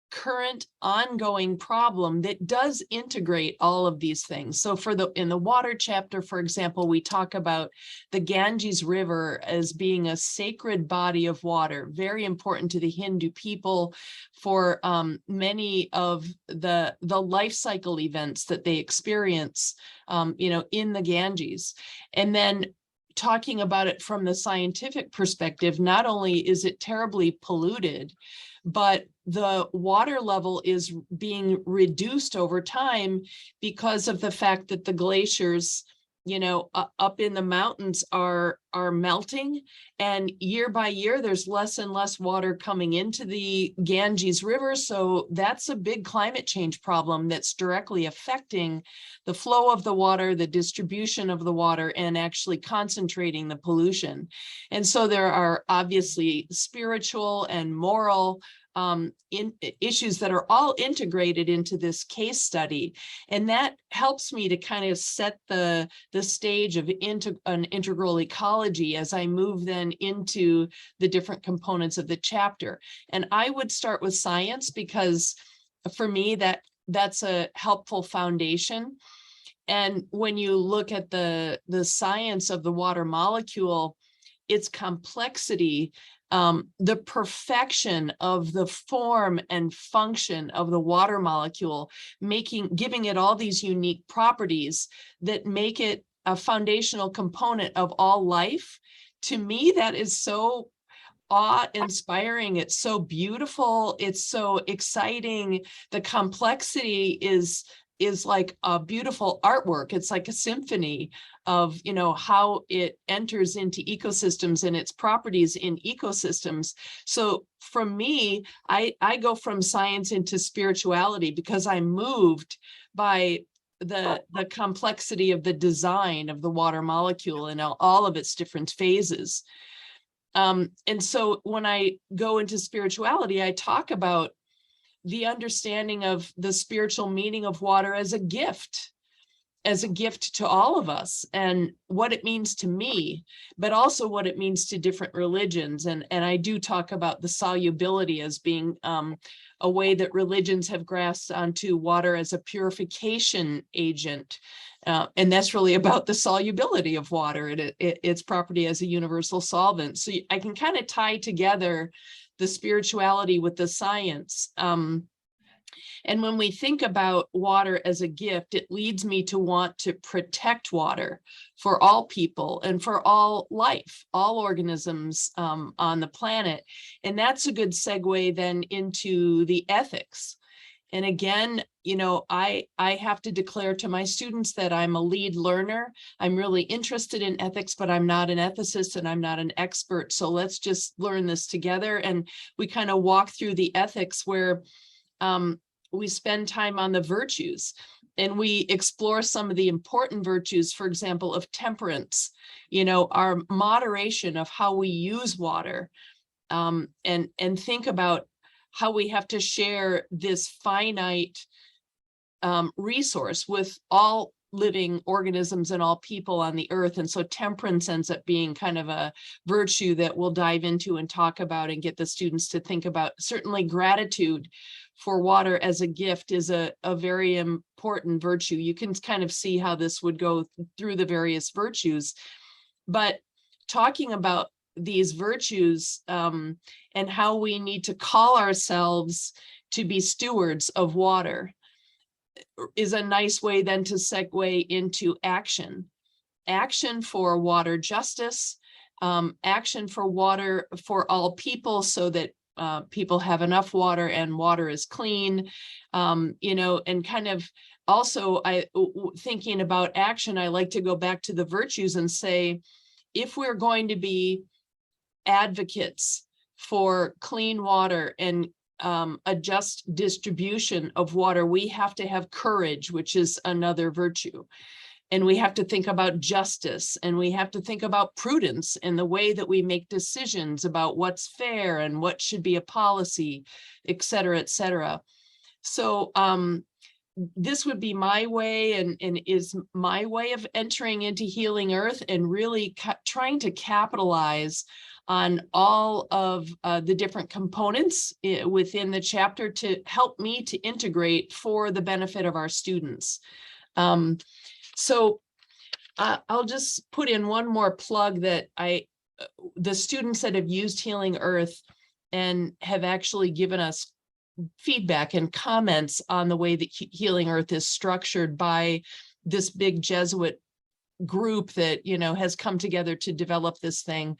current ongoing problem that does integrate all of these things. So in the water chapter, for example, we talk about the Ganges River as being a sacred body of water, very important to the Hindu people for many of the life cycle events that they experience, you know, in the Ganges. And then talking about it from the scientific perspective, not only is it terribly polluted, but the water level is being reduced over time because of the fact that the glaciers, you know, up in the mountains are melting, and year by year there's less and less water coming into the Ganges River. So that's a big climate change problem that's directly affecting the flow of the water, the distribution of the water, and actually concentrating the pollution. And so there are obviously spiritual and moral issues that are all integrated into this case study. And that helps me to kind of set the stage of an integral ecology as I move then into the different components of the chapter. And I would start with science because for me, that's a helpful foundation. And when you look at the science of the water molecule, its complexity, the perfection of the form and function of the water molecule, giving it all these unique properties that make it a foundational component of all life. To me, that is so awe-inspiring. It's so beautiful. It's so exciting. The complexity is like a beautiful artwork. It's like a symphony of, how it enters into ecosystems and its properties in ecosystems. So for me, I go from science into spirituality because I'm moved by the complexity of the design of the water molecule and all of its different phases. And so when I go into spirituality, I talk about the understanding of the spiritual meaning of water as a gift to all of us, and what it means to me, but also what it means to different religions. And I do talk about the solubility as being a way that religions have grasped onto water as a purification agent. And that's really about the solubility of water and its property as a universal solvent. So I can kind of tie together the spirituality with the science. And when we think about water as a gift, it leads me to want to protect water for all people and for all life, all organisms on the planet. And that's a good segue then into the ethics. And again, I have to declare to my students that I'm a lead learner. I'm really interested in ethics, but I'm not an ethicist and I'm not an expert. So let's just learn this together. And we kind of walk through the ethics where we spend time on the virtues and we explore some of the important virtues, for example, of temperance, our moderation of how we use water, and think about how we have to share this finite resource with all living organisms and all people on the earth. And so temperance ends up being kind of a virtue that we'll dive into and talk about and get the students to think about. Certainly gratitude for water as a gift is a very important virtue. You can kind of see how this would go through the various virtues, but talking about these virtues and how we need to call ourselves to be stewards of water is a nice way then to segue into action for water justice, action for water for all people so that people have enough water and water is clean, and kind of also thinking about action, I like to go back to the virtues and say, if we're going to be advocates for clean water and a just distribution of water, we have to have courage, which is another virtue. And we have to think about justice, and we have to think about prudence in the way that we make decisions about what's fair and what should be a policy, et cetera, et cetera. So this would be my way and is my way of entering into Healing Earth and really trying to capitalize on all of the different components within the chapter to help me to integrate for the benefit of our students. So I'll just put in one more plug that the students that have used Healing Earth and have actually given us feedback and comments on the way that Healing Earth is structured by this big Jesuit group that has come together to develop this thing.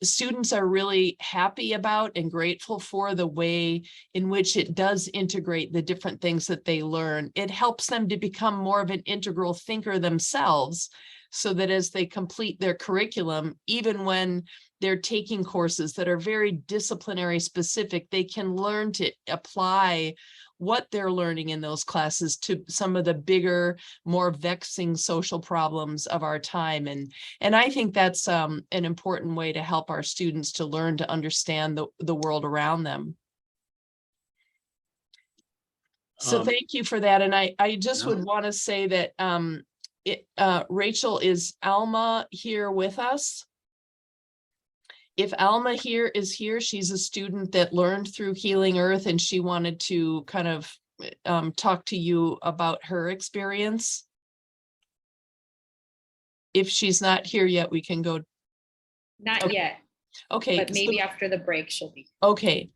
Students are really happy about and grateful for the way in which it does integrate the different things that they learn. It helps them to become more of an integral thinker themselves, so that as they complete their curriculum, even when they're taking courses that are very disciplinary specific, they can learn to apply what they're learning in those classes to some of the bigger, more vexing social problems of our time. And I think that's an important way to help our students to learn to understand the world around them. So thank you for that. And I just No. would want to say that Rachel, is Alma here with us? If Alma is here, she's a student that learned through Healing Earth, and she wanted to kind of talk to you about her experience. If she's not here yet, we can go. Not yet, Okay. but maybe after the break she'll be. Okay,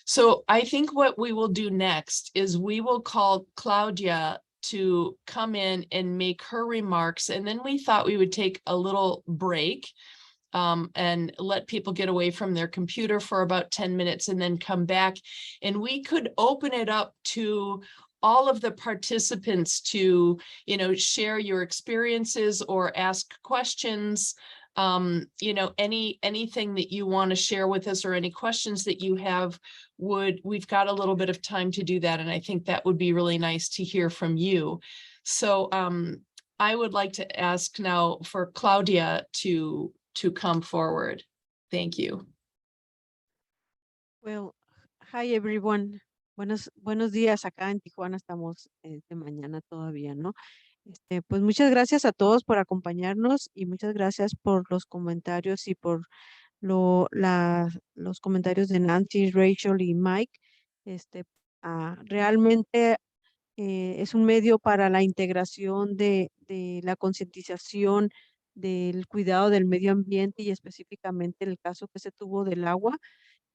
so I think what we will do next is we will call Claudia to come in and make her remarks, and then we thought we would take a little break and let people get away from their computer for about 10 minutes and then come back, and we could open it up to all of the participants to, you know, share your experiences or ask questions. You know, anything that you want to share with us or any questions that you have, we've got a little bit of time to do that. And I think that would be really nice to hear from you. So I would like to ask now for Claudia to come forward. Thank you. Well, hi everyone. Buenos días. Acá en Tijuana estamos de mañana todavía, ¿no? Pues muchas gracias a todos por acompañarnos y muchas gracias por los comentarios y por los comentarios de Nancy, Rachel y Mike. Realmente es un medio para la integración de la concientización del cuidado del medio ambiente y específicamente el caso que se tuvo del agua.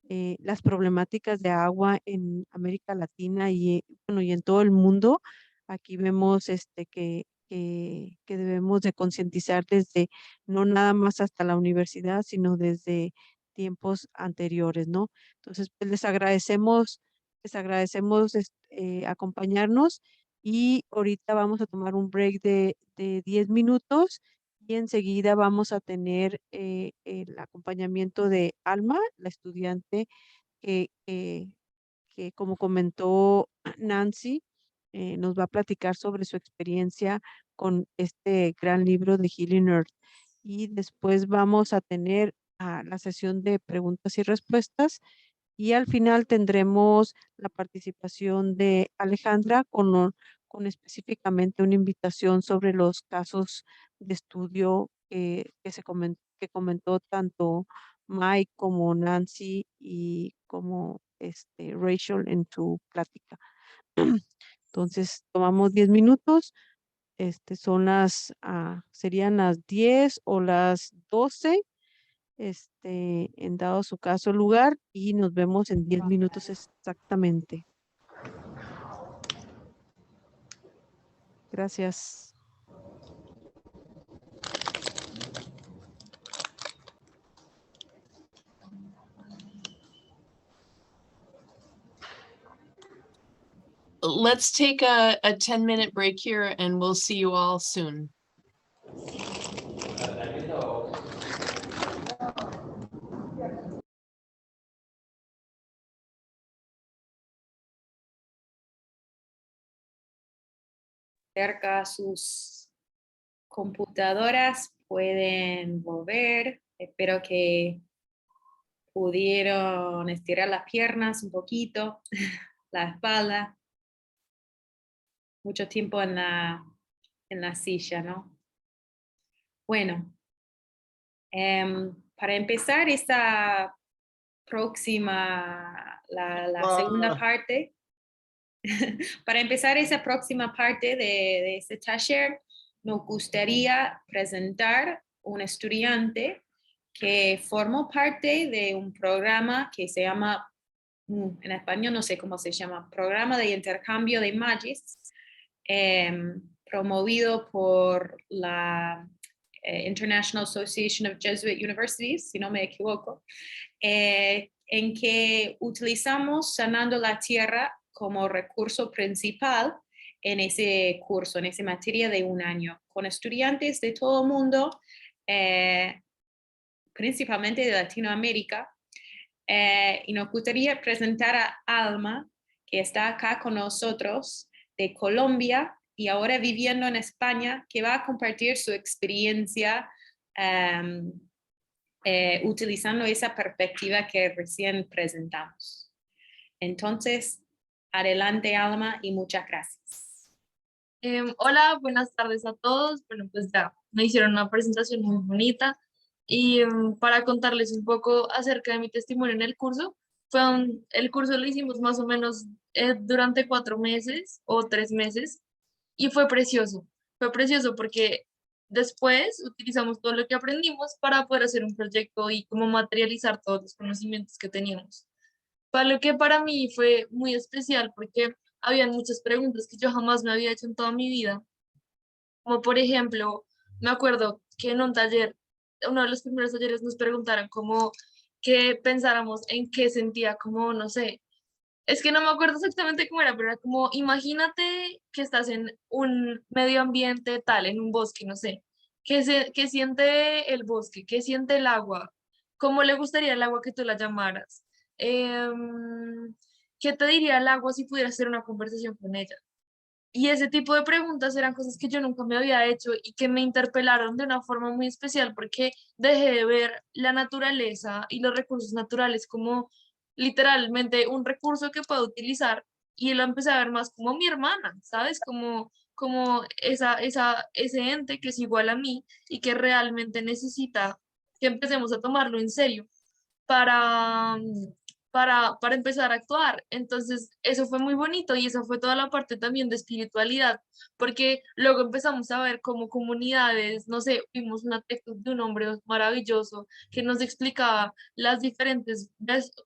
Las problemáticas de agua en América Latina y, bueno, y en todo el mundo. Aquí vemos que debemos de concientizar desde, no nada más hasta la universidad, sino desde tiempos anteriores, ¿no? Entonces, pues les agradecemos acompañarnos y ahorita vamos a tomar un break de 10 minutos y enseguida vamos a tener el acompañamiento de Alma, la estudiante que, que, que como comentó Nancy, nos va a platicar sobre su experiencia con este gran libro de Healing Earth. Y después vamos a tener la sesión de preguntas y respuestas. Y al final tendremos la participación de Alejandra con específicamente una invitación sobre los casos de estudio que comentó tanto Mike como Nancy y como Rachel en su plática. Entonces, tomamos 10 minutos. Serían las 10 o las 12. En dado su caso lugar, y nos vemos en 10 minutos exactamente. Gracias. Let's take a 10-minute break here and we'll see you all soon. Cerca a sus computadoras, pueden volver. Espero que pudieron estirar las piernas un poquito, la espalda. Mucho tiempo en la silla, ¿no? Bueno, para empezar esta próxima, la segunda parte, para empezar esa próxima parte de este taller, nos gustaría presentar un estudiante que formó parte de un programa que se llama, en español no sé cómo se llama, Programa de Intercambio de Magis, promovido por la International Association of Jesuit Universities, si no me equivoco, en que utilizamos Sanando la Tierra como recurso principal en ese curso, en esa materia de un año, con estudiantes de todo el mundo, principalmente de Latinoamérica, y nos gustaría presentar a Alma, que está acá con nosotros, de Colombia, y ahora viviendo en España, que va a compartir su experiencia utilizando esa perspectiva que recién presentamos. Entonces, Adelante, Alma, y muchas gracias. Hola, buenas tardes a todos. Bueno, pues ya me hicieron una presentación muy bonita y para contarles un poco acerca de mi testimonio en el curso, el curso lo hicimos más o menos durante 4 meses o 3 meses y fue precioso porque después utilizamos todo lo que aprendimos para poder hacer un proyecto y como materializar todos los conocimientos que teníamos. Para lo que para mí fue muy especial porque habían muchas preguntas que yo jamás me había hecho en toda mi vida, como por ejemplo, me acuerdo que en un taller, uno de los primeros talleres nos preguntaron como que pensáramos en qué sentía, como no sé, es que no me acuerdo exactamente cómo era, pero era como imagínate que estás en un medio ambiente tal, en un bosque, no sé, qué siente el bosque, qué siente el agua, cómo le gustaría el agua que tú la llamaras. Em, ¿Qué te diría el agua si pudieras hacer una conversación con ella? Y ese tipo de preguntas eran cosas que yo nunca me había hecho y que me interpelaron de una forma muy especial porque dejé de ver la naturaleza y los recursos naturales como literalmente un recurso que puedo utilizar y lo empecé a ver más como mi hermana, ¿sabes? Como ese ente que es igual a mí y que realmente necesita que empecemos a tomarlo en serio para, para empezar a actuar. Entonces, eso fue muy bonito y esa fue toda la parte también de espiritualidad, porque luego empezamos a ver como comunidades, no sé, vimos una texto de un hombre maravilloso que nos explicaba las diferentes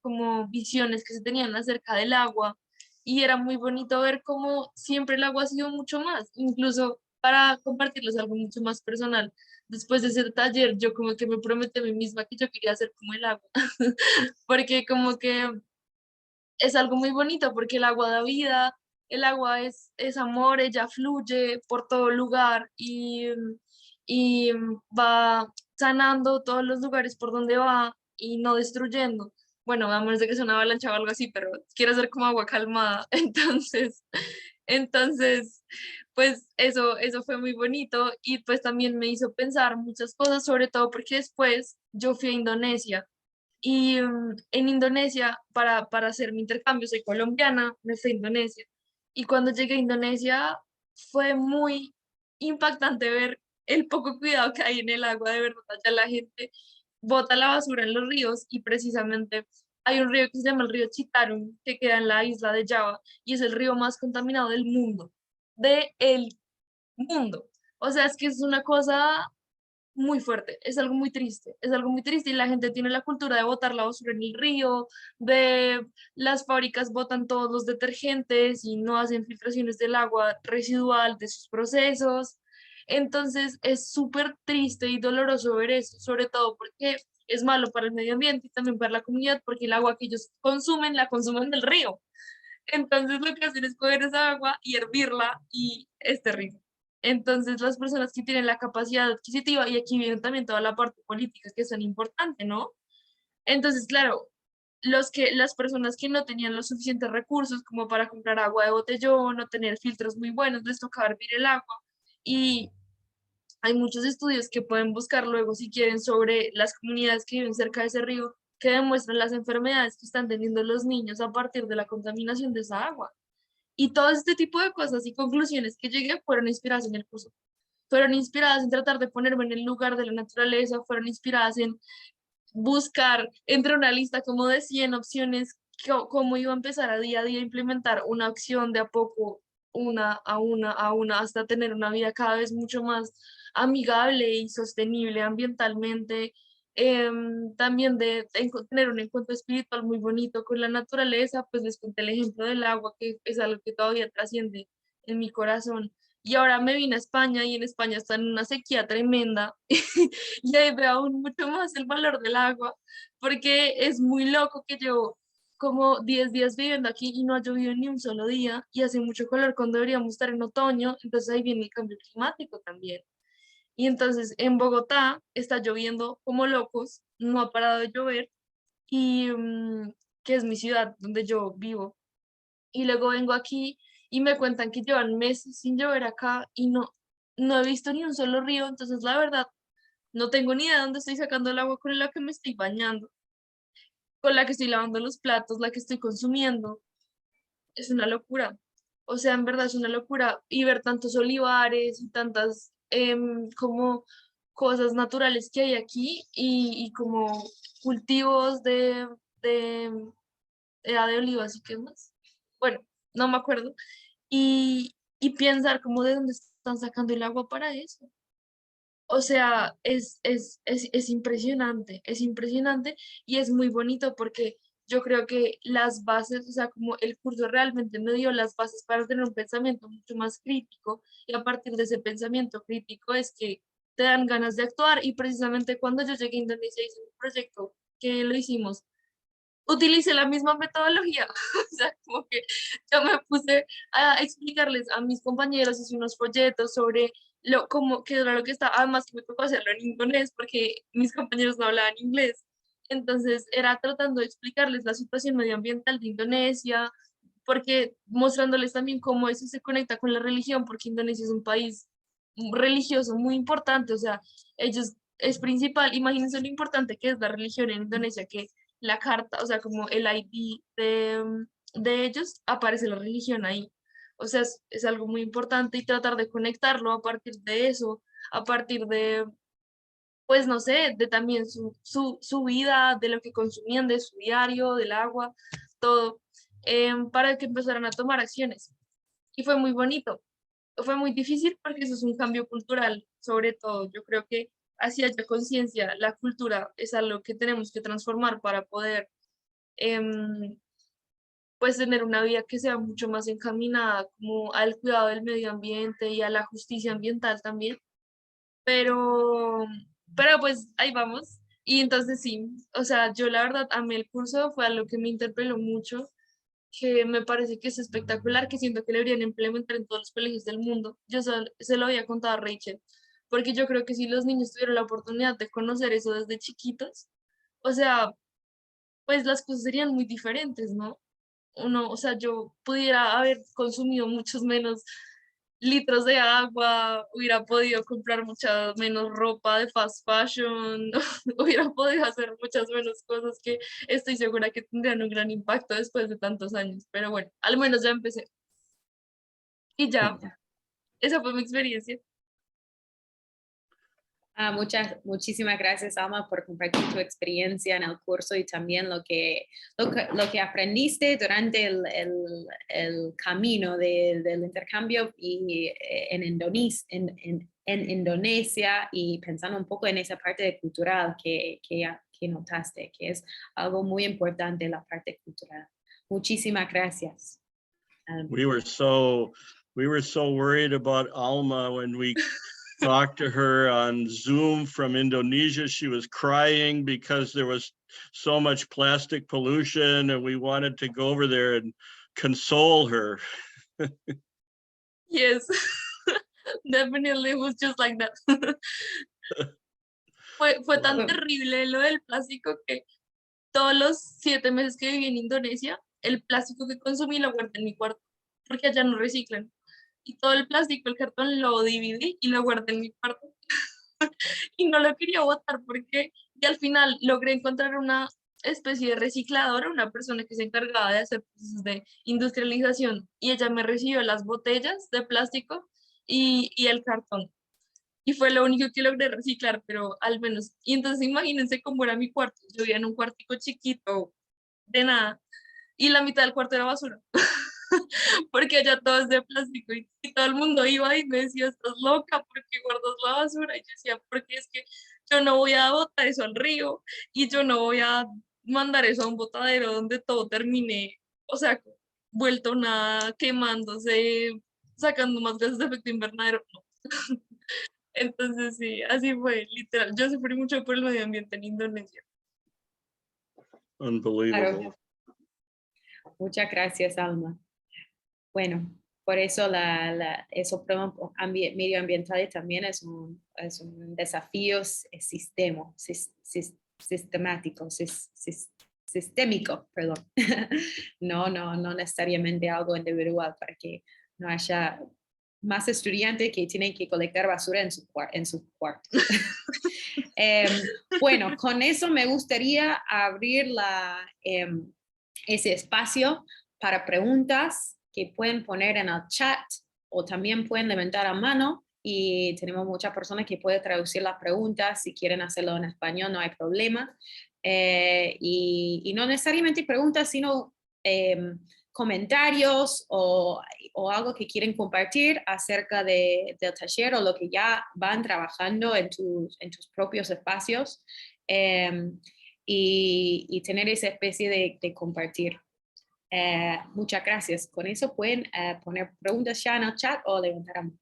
como visiones que se tenían acerca del agua y era muy bonito ver cómo siempre el agua ha sido mucho más, incluso para compartirles algo mucho más personal. Después de ese taller, yo como que me prometí a mí misma que yo quería ser como el agua, porque como que es algo muy bonito, porque el agua da vida, el agua es amor, ella fluye por todo lugar y va sanando todos los lugares por donde va y no destruyendo. Bueno, a menos de que sea una avalancha o algo así, pero quiero ser como agua calmada. Entonces, pues eso fue muy bonito y pues también me hizo pensar muchas cosas, sobre todo porque después yo fui a Indonesia y en Indonesia, para hacer mi intercambio, soy colombiana, me fui a Indonesia. Y cuando llegué a Indonesia fue muy impactante ver el poco cuidado que hay en el agua, de verdad, ya la gente bota la basura en los ríos y precisamente hay un río que se llama el río Citarum, que queda en la isla de Java y es el río más contaminado del mundo. O sea, es que es una cosa muy fuerte, es algo muy triste y la gente tiene la cultura de botar la basura en el río, de las fábricas botan todos los detergentes y no hacen filtraciones del agua residual de sus procesos. Entonces es súper triste y doloroso ver eso, sobre todo porque es malo para el medio ambiente y también para la comunidad, porque el agua que ellos consumen la consumen del río. Entonces lo que hacen es coger esa agua y hervirla y es terrible. Entonces las personas que tienen la capacidad adquisitiva, y aquí viene también toda la parte política que es tan importante, ¿no? Entonces, claro, las personas que no tenían los suficientes recursos como para comprar agua de botellón o tener filtros muy buenos, les tocaba hervir el agua. Y hay muchos estudios que pueden buscar luego si quieren sobre las comunidades que viven cerca de ese río que demuestran las enfermedades que están teniendo los niños a partir de la contaminación de esa agua. Y todo este tipo de cosas y conclusiones que llegué fueron inspiradas en el curso. Fueron inspiradas en tratar de ponerme en el lugar de la naturaleza, fueron inspiradas en buscar entre una lista como de 100 opciones cómo iba a empezar a día implementar una acción de a poco, a una, hasta tener una vida cada vez mucho más amigable y sostenible ambientalmente. También de tener un encuentro espiritual muy bonito con la naturaleza, pues les conté el ejemplo del agua, que es algo que todavía trasciende en mi corazón. Y ahora me vine a España y en España está en una sequía tremenda y ahí veo aún mucho más el valor del agua, porque es muy loco que llevo como 10 días viviendo aquí y no ha llovido ni un solo día y hace mucho calor cuando deberíamos estar en otoño, entonces ahí viene el cambio climático también. Y entonces en Bogotá está lloviendo como locos, no ha parado de llover y que es mi ciudad donde yo vivo. Y luego vengo aquí y me cuentan que llevan meses sin llover acá y no he visto ni un solo río, entonces la verdad no tengo ni idea de dónde estoy sacando el agua con la que me estoy bañando, con la que estoy lavando los platos, la que estoy consumiendo. es una locura. O sea, en verdad es una locura. Y ver tantos olivares y tantas como cosas naturales que hay aquí y como cultivos de, era de olivas y qué más. Bueno, no me acuerdo. Y pensar como de dónde están sacando el agua para eso. O sea, es impresionante y es muy bonito porque yo creo que las bases, o sea, como el curso realmente me dio las bases para tener un pensamiento mucho más crítico y a partir de ese pensamiento crítico es que te dan ganas de actuar y precisamente cuando yo llegué a Indonesia hice un proyecto que lo hicimos, utilicé la misma metodología, o sea, como que yo me puse a explicarles a mis compañeros, hice unos folletos sobre como, qué era lo que estaba, además que me tocó hacerlo en inglés porque mis compañeros no hablaban inglés, entonces era tratando de explicarles la situación medioambiental de Indonesia, porque mostrándoles también cómo eso se conecta con la religión, porque Indonesia es un país religioso muy importante, o sea, ellos es principal, imagínense lo importante que es la religión en Indonesia, que la carta, o sea, como el ID de ellos, aparece la religión ahí. O sea, es algo muy importante y tratar de conectarlo a partir de eso, a partir de, pues no sé, de también su vida, de lo que consumían, de su diario, del agua, todo, para que empezaran a tomar acciones. Y fue muy bonito. Fue muy difícil porque eso es un cambio cultural, sobre todo. Yo creo que así haya conciencia, la cultura es algo que tenemos que transformar para poder em, pues tener una vida que sea mucho más encaminada como al cuidado del medio ambiente y a la justicia ambiental también. Pero, pero pues ahí vamos. Y entonces sí, o sea, yo la verdad amé el curso, fue algo que me interpeló mucho, que me parece que es espectacular, que siento que lo deberían implementar en todos los colegios del mundo. Yo se lo había contado a Rachel, porque yo creo que si los niños tuvieran la oportunidad de conocer eso desde chiquitos, o sea, pues las cosas serían muy diferentes, ¿no? Uno, o sea, yo pudiera haber consumido muchos menos litros de agua, hubiera podido comprar mucha menos ropa de fast fashion, hubiera podido hacer muchas menos cosas que estoy segura que tendrían un gran impacto después de tantos años. Pero bueno, al menos ya empecé. Y ya, esa fue mi experiencia. Muchísimas gracias, Alma, por compartir tu experiencia en el curso y también lo que aprendiste durante el camino del intercambio y en Indonesia y pensando un poco en esa parte cultural que notaste, que es algo muy importante, la parte cultural. Muchísimas gracias. We were so worried about Alma when we talked to her on Zoom from Indonesia. She was crying because there was so much plastic pollution and we wanted to go over there and console her. Yes, definitely was just like that. Fue tan terrible lo del plástico que todos los 7 meses que viví en Indonesia, el plástico que consumí lo guardé en mi cuarto, porque allá no reciclan. Y todo el plástico, el cartón, lo dividí y lo guardé en mi cuarto. Y no lo quería botar porque y al final logré encontrar una especie de recicladora, una persona que se encargaba de hacer procesos de industrialización y ella me recibió las botellas de plástico y el cartón. Y fue lo único que logré reciclar, pero al menos. Y entonces imagínense cómo era mi cuarto. Yo vivía en un cuartico chiquito, de nada, y la mitad del cuarto era basura. Porque allá todo es de plástico y todo el mundo iba y me decía, estás loca, ¿por qué guardas la basura? Y yo decía, porque es que yo no voy a botar eso al río y yo no voy a mandar eso a un botadero donde todo termine, o sea, vuelto nada, quemándose, sacando más gases de efecto invernadero. No. Entonces sí, así fue, literal. Yo sufrí mucho por el medio ambiente en Indonesia. Unbelievable. Claro. Muchas gracias, Alma. Bueno, por eso eso medioambiental también es un desafío sistémico, perdón. No necesariamente algo individual para que no haya más estudiantes que tienen que colectar basura en su cuarto. Bueno, con eso me gustaría abrir ese espacio para preguntas que pueden poner en el chat o también pueden levantar la mano y tenemos muchas personas que pueden traducir las preguntas. Si quieren hacerlo en español no hay problema. Y no necesariamente preguntas, sino comentarios o algo que quieren compartir acerca del taller o lo que ya van trabajando en tus propios espacios, y tener esa especie de compartir. Muchas gracias. Con eso pueden poner preguntas ya en el chat o levantar la mano.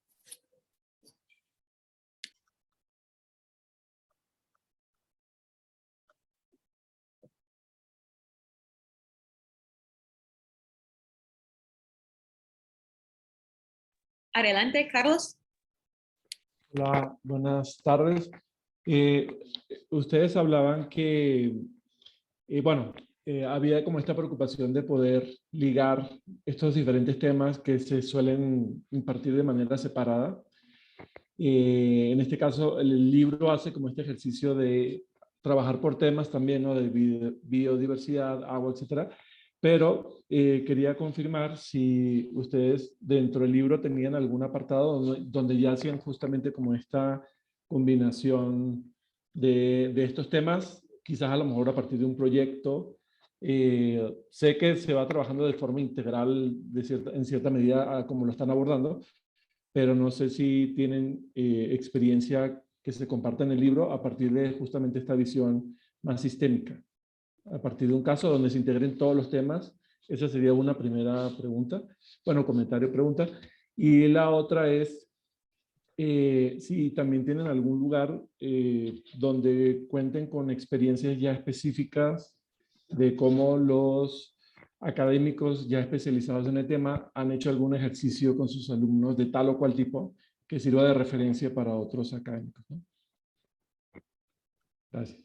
Adelante, Carlos. Hola, buenas tardes. Ustedes hablaban que, había como esta preocupación de poder ligar estos diferentes temas que se suelen impartir de manera separada. En este caso, el libro hace como este ejercicio de trabajar por temas también, ¿no? De biodiversidad, agua, etcétera. Pero quería confirmar si ustedes dentro del libro tenían algún apartado donde ya hacían justamente como esta combinación de estos temas, quizás a lo mejor a partir de un proyecto. Sé que se va trabajando de forma integral en cierta medida como lo están abordando, pero no sé si tienen experiencia que se comparta en el libro a partir de justamente esta visión más sistémica. A partir de un caso donde se integren todos los temas. Esa sería una primera pregunta. Bueno, comentario, pregunta. Y la otra es si también tienen algún lugar donde cuenten con experiencias ya específicas de cómo los académicos ya especializados en el tema han hecho algún ejercicio con sus alumnos de tal o cual tipo que sirva de referencia para otros académicos, ¿no? Gracias.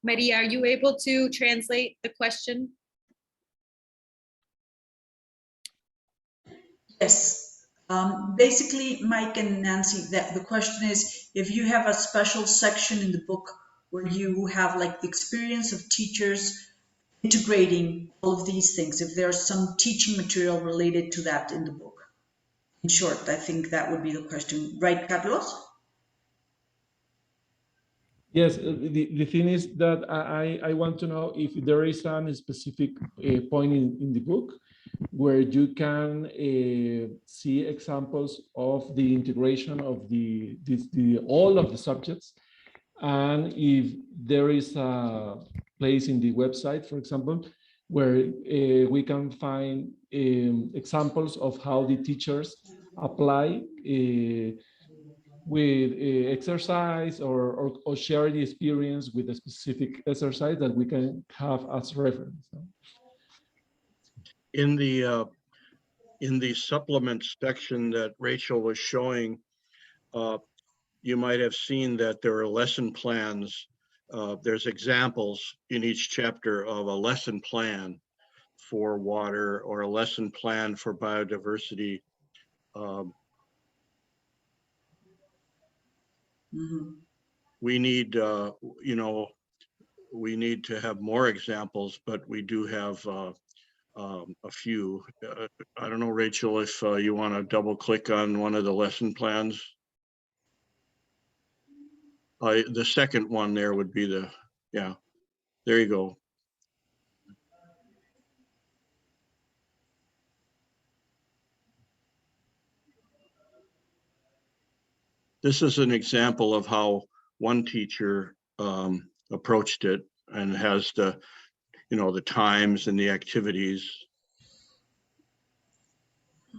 Maria, are you able to translate the question? Yes. Basically, Mike and Nancy, the question is, if you have a special section in the book where you have like the experience of teachers integrating all of these things, if there's some teaching material related to that in the book. In short, I think that would be the question. Right, Carlos? Yes, the thing is that I want to know if there is a specific point in the book where you can see examples of the integration of all of the subjects, and if there is a place in the website, for example, where we can find examples of how the teachers apply with exercise or share the experience with a specific exercise that we can have as reference. In the supplements section that Rachel was showing, you might have seen that there are lesson plans. There's examples in each chapter of a lesson plan for water or a lesson plan for biodiversity. We need, we need to have more examples, but we do have a few. I don't know, Rachel, if you want to double click on one of the lesson plans. The second one there would be yeah, there you go. This is an example of how one teacher approached it and has the, the times and the activities.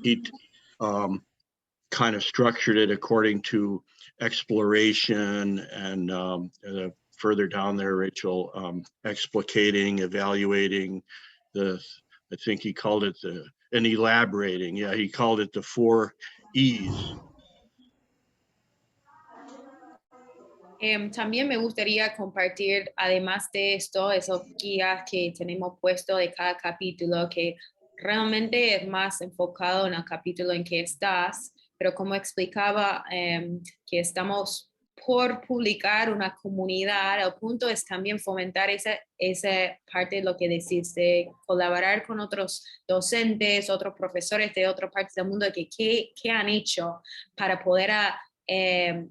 He kind of structured it according to exploration and further down there, Rachel, explicating, evaluating, I think he called it and elaborating. Yeah, he called it the 4 E's. También me gustaría compartir, además de esto, esos guías que tenemos puesto de cada capítulo, que realmente es más enfocado en el capítulo en que estás, pero como explicaba, que estamos por publicar una comunidad, el punto es también fomentar esa parte de lo que decís, de colaborar con otros docentes, otros profesores de otras partes del mundo, que qué han hecho para poder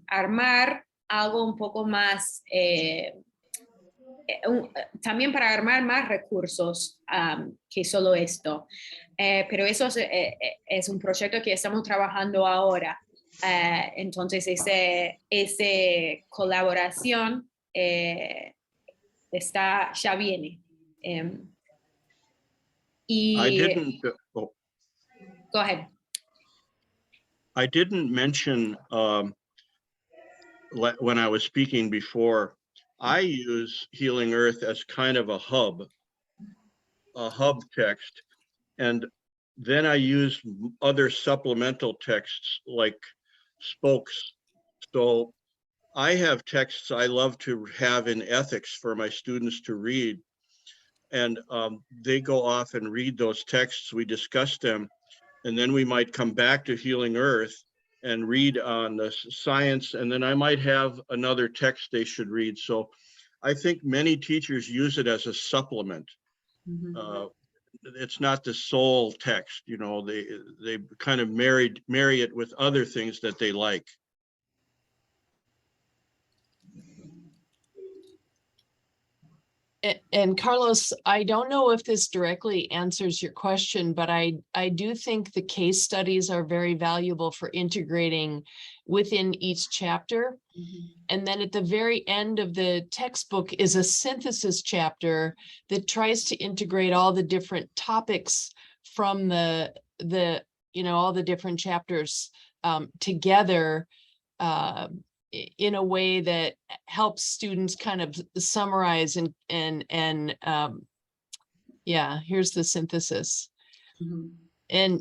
armar algo un poco más, también para armar más recursos que solo esto. Pero eso es un proyecto que estamos trabajando ahora. Entonces, esa colaboración ya viene. Go ahead. I didn't mention when I was speaking before, I use Healing Earth as kind of a hub text. And then I use other supplemental texts like spokes. So I have texts I love to have in ethics for my students to read. And they go off and read those texts, we discuss them, and then we might come back to Healing Earth and read on the science, and then I might have another text they should read. So I think many teachers use it as a supplement. Mm-hmm. It's not the sole text, you know, they kind of marry it with other things that they like. And Carlos, I don't know if this directly answers your question, but I do think the case studies are very valuable for integrating within each chapter. Mm-hmm. And then at the very end of the textbook is a synthesis chapter that tries to integrate all the different topics from the all the different chapters together in a way that helps students kind of summarize and yeah, here's the synthesis. Mm-hmm.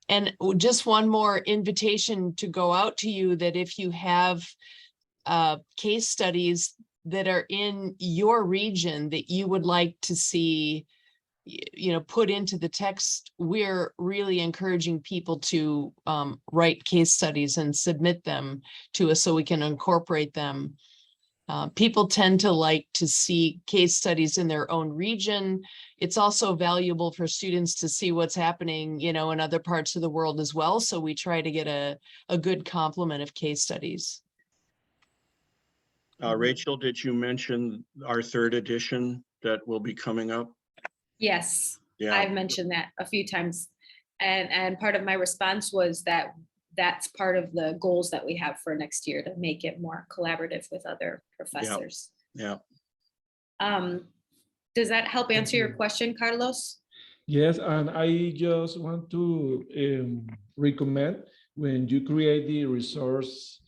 And just one more invitation to go out to you, that if you have case studies that are in your region that you would like to see, put into the text, we're really encouraging people to write case studies and submit them to us so we can incorporate them. People tend to like to see case studies in their own region. It's also valuable for students to see what's happening, in other parts of the world as well. So we try to get a good complement of case studies. Rachel, did you mention our third edition that will be coming up? Yes, yeah. I've mentioned that a few times. And part of my response was that that's part of the goals that we have for next year, to make it more collaborative with other professors. Yeah. Does that help answer your question, Carlos? Yes, and I just want to recommend, when you create the resource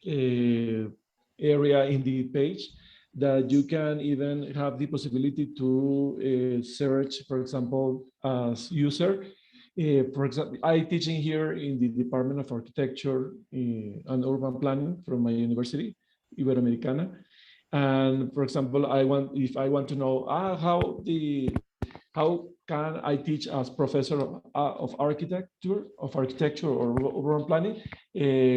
area in the page, that you can even have the possibility to search, for example, as user. For example, I'm teaching here in the Department of Architecture and Urban Planning from my university, Iberoamericana. And for example, if I want to know how can I teach as professor of architecture or urban planning,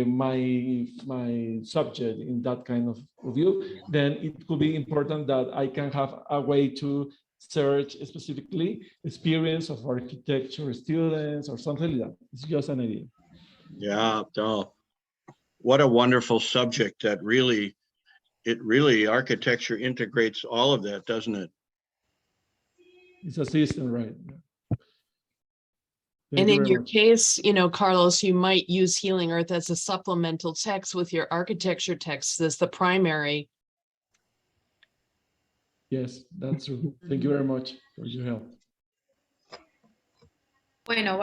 my subject in that kind of review, then it could be important that I can have a way to search specifically experience of architecture students or something like that. It's just an idea. Yeah, no. What a wonderful subject that really architecture integrates all of that, doesn't it? It's a system, right? And in your case, Carlos, you might use Healing Earth as a supplemental text with your architecture text as the primary. Yes, that's true. Thank you very much for your help. Bueno,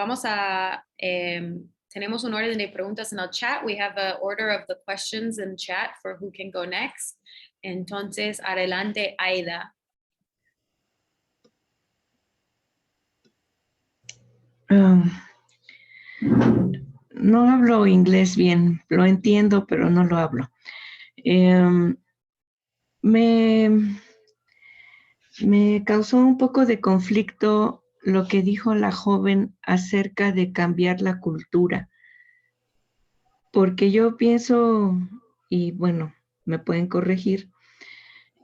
tenemos un orden de preguntas en el chat. We have an order of the questions in chat for who can go next. Entonces, adelante, Aida. No hablo inglés bien, lo entiendo, pero no lo hablo. Me causó un poco de conflicto lo que dijo la joven acerca de cambiar la cultura, porque yo pienso y bueno, me pueden corregir,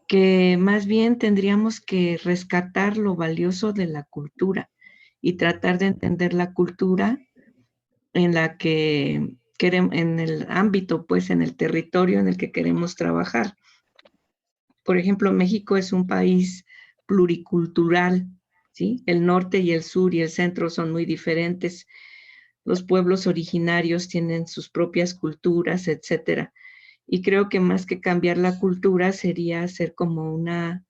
que más bien tendríamos que rescatar lo valioso de la cultura y tratar de entender la cultura en la que queremos, en el ámbito, pues en el territorio en el que queremos trabajar. Por ejemplo, México es un país pluricultural, ¿sí? El norte y el sur y el centro son muy diferentes. Los pueblos originarios tienen sus propias culturas, etcétera. Y creo que más que cambiar la cultura sería hacer como una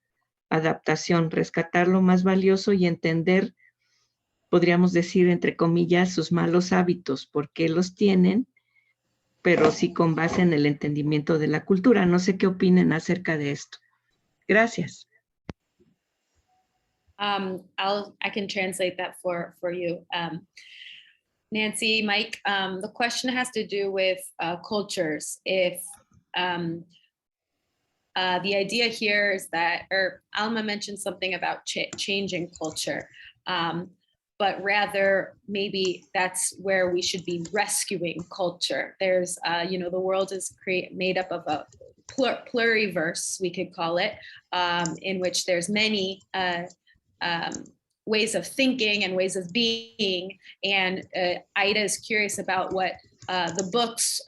adaptación, rescatar lo más valioso y entender, podríamos decir, entre comillas, sus malos hábitos, por qué los tienen, pero sí con base en el entendimiento de la cultura. No sé qué opinen acerca de esto. Gracias. I can translate that for you. Nancy, Mike, the question has to do with cultures. If the idea here is that, or Alma mentioned something about changing culture, but rather maybe that's where we should be rescuing culture. There's, the world is made up of a pluriverse, we could call it, in which there's many ways of thinking and ways of being. And Ida is curious about what the book's